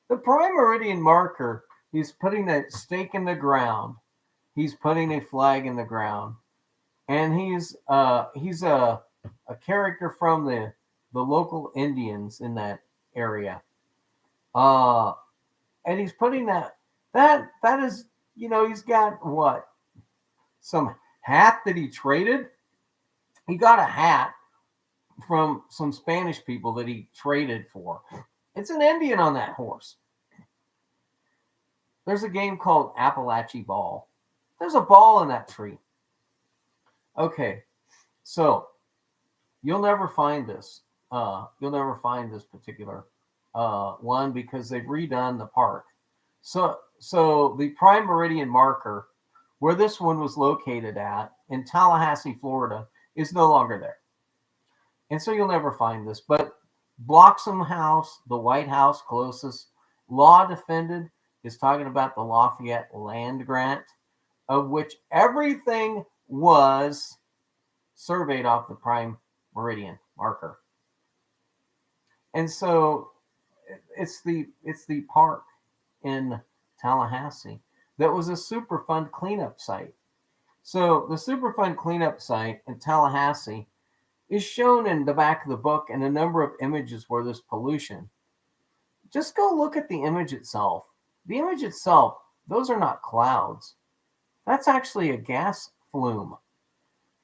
The prime meridian marker, he's putting a stake in the ground. He's putting a flag in the ground. And he's a character from the local Indians in that area. And he's putting that is, he's got what? Some hat that he traded. He got a hat from some Spanish people that he traded for. It's an Indian on that horse. There's a game called Appalachian Ball. There's a ball in that tree. Okay, so you'll never find this. You'll never find this particular one because they've redone the park. So the prime meridian marker where this one was located at in Tallahassee, Florida, is no longer there. And so you'll never find this. But Bloxham House, the White House closest, law defended, is talking about the Lafayette land grant, of which everything was surveyed off the prime meridian marker. And so it's the park in Tallahassee that was a Superfund cleanup site. So the Superfund cleanup site in Tallahassee is shown in the back of the book and a number of images where there's pollution. Just go look at the image itself. The image itself, those are not clouds. That's actually a gas flume.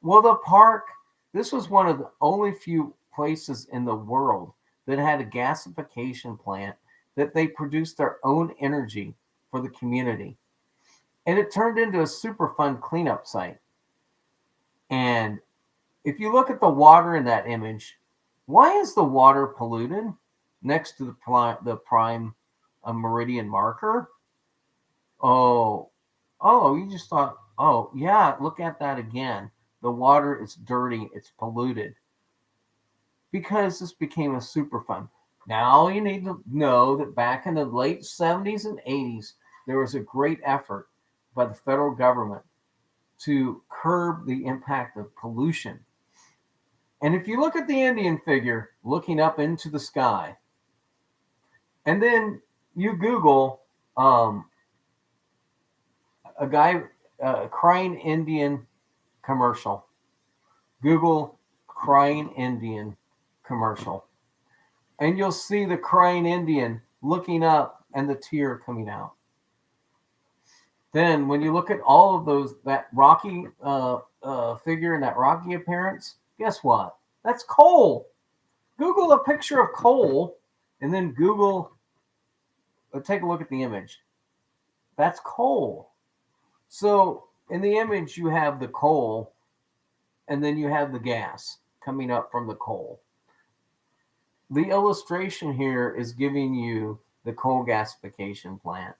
Well, the park, this was one of the only few places in the world that had a gasification plant that they produced their own energy for the community. And it turned into a super fun cleanup site. And if you look at the water in that image, why is the water polluted next to the prime meridian marker? Oh, you just thought, oh, yeah, look at that again. The water is dirty, it's polluted. Because this became a super fund. Now you need to know that back in the late 70s and 80s, there was a great effort by the federal government to curb the impact of pollution. And if you look at the Indian figure looking up into the sky, and then you Google a guy crying Indian commercial, Google crying Indian commercial, and you'll see the crying Indian looking up and the tear coming out. Then when you look at all of those, that rocky figure and that rocky appearance, guess what? That's coal. Google a picture of coal and then Google, take a look at the image. That's coal. So in the image, you have the coal and then you have the gas coming up from the coal. The illustration here is giving you the coal gasification plant.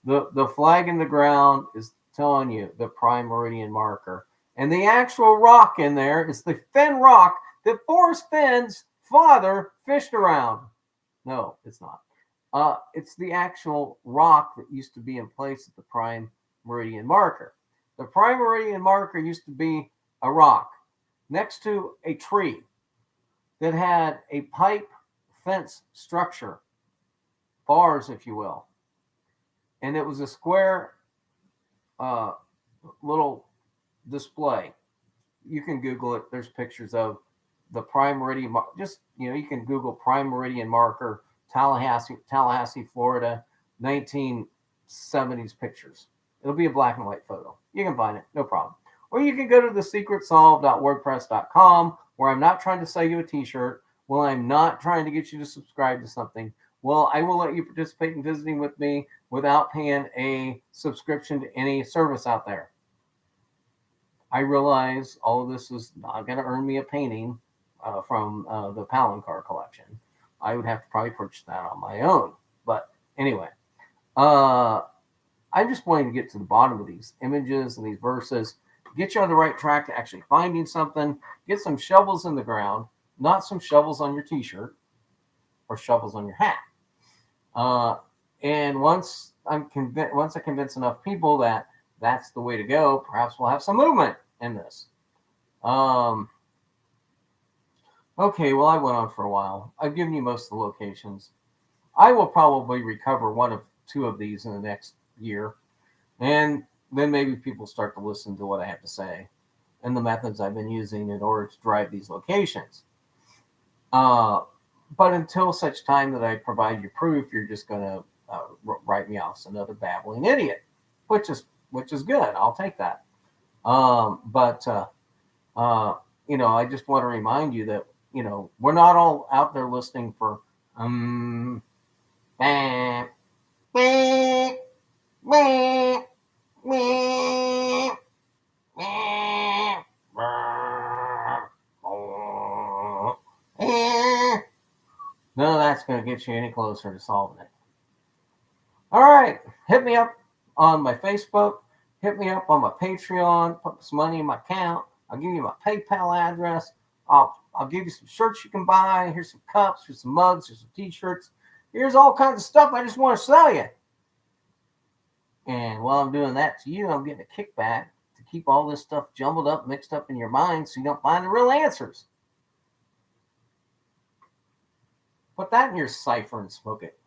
The flag in the ground is telling you the prime meridian marker. And the actual rock in there is the fin rock that Forrest Finn's father fished around. No, it's not. It's the actual rock that used to be in place at the prime meridian marker. The prime meridian marker used to be a rock next to a tree that had a pipe fence structure, bars, if you will. And it was a square little display. You can Google it. There's pictures of the prime meridian. Just, you can Google prime meridian marker, Tallahassee, Florida, 1970s pictures. It'll be a black and white photo. You can find it, no problem. Or you can go to thesecretsolve.wordpress.com, where I'm not trying to sell you a t-shirt. Well, I'm not trying to get you to subscribe to something. Well, I will let you participate in visiting with me without paying a subscription to any service out there. I realize all of this is not going to earn me a painting from the Palancar collection. I would have to probably purchase that on my own. But anyway, I'm just wanting to get to the bottom of these images and these verses, get you on the right track to actually finding something, get some shovels in the ground, not some shovels on your t-shirt or shovels on your hat. And once I convince enough people that that's the way to go, perhaps we'll have some movement in this. Okay, well, I went on for a while. I've given you most of the locations. I will probably recover one of two of these in the next year. And then maybe people start to listen to what I have to say and the methods I've been using in order to drive these locations. But until such time that I provide you proof, you're just going to write me off as another babbling idiot, which is good. I'll take that. I just want to remind you that, we're not all out there listening for none of that's going to get you any closer to solving it. All right, hit me up on my Facebook, hit me up on my Patreon, put some money in my account. I'll give you my PayPal address. I'll give you some shirts you can buy. Here's some cups, here's some mugs, here's some t-shirts. Here's all kinds of stuff I just want to sell you. And while I'm doing that to you, I'm getting a kickback to keep all this stuff jumbled up, mixed up in your mind so you don't find the real answers. Put that in your cipher and smoke it.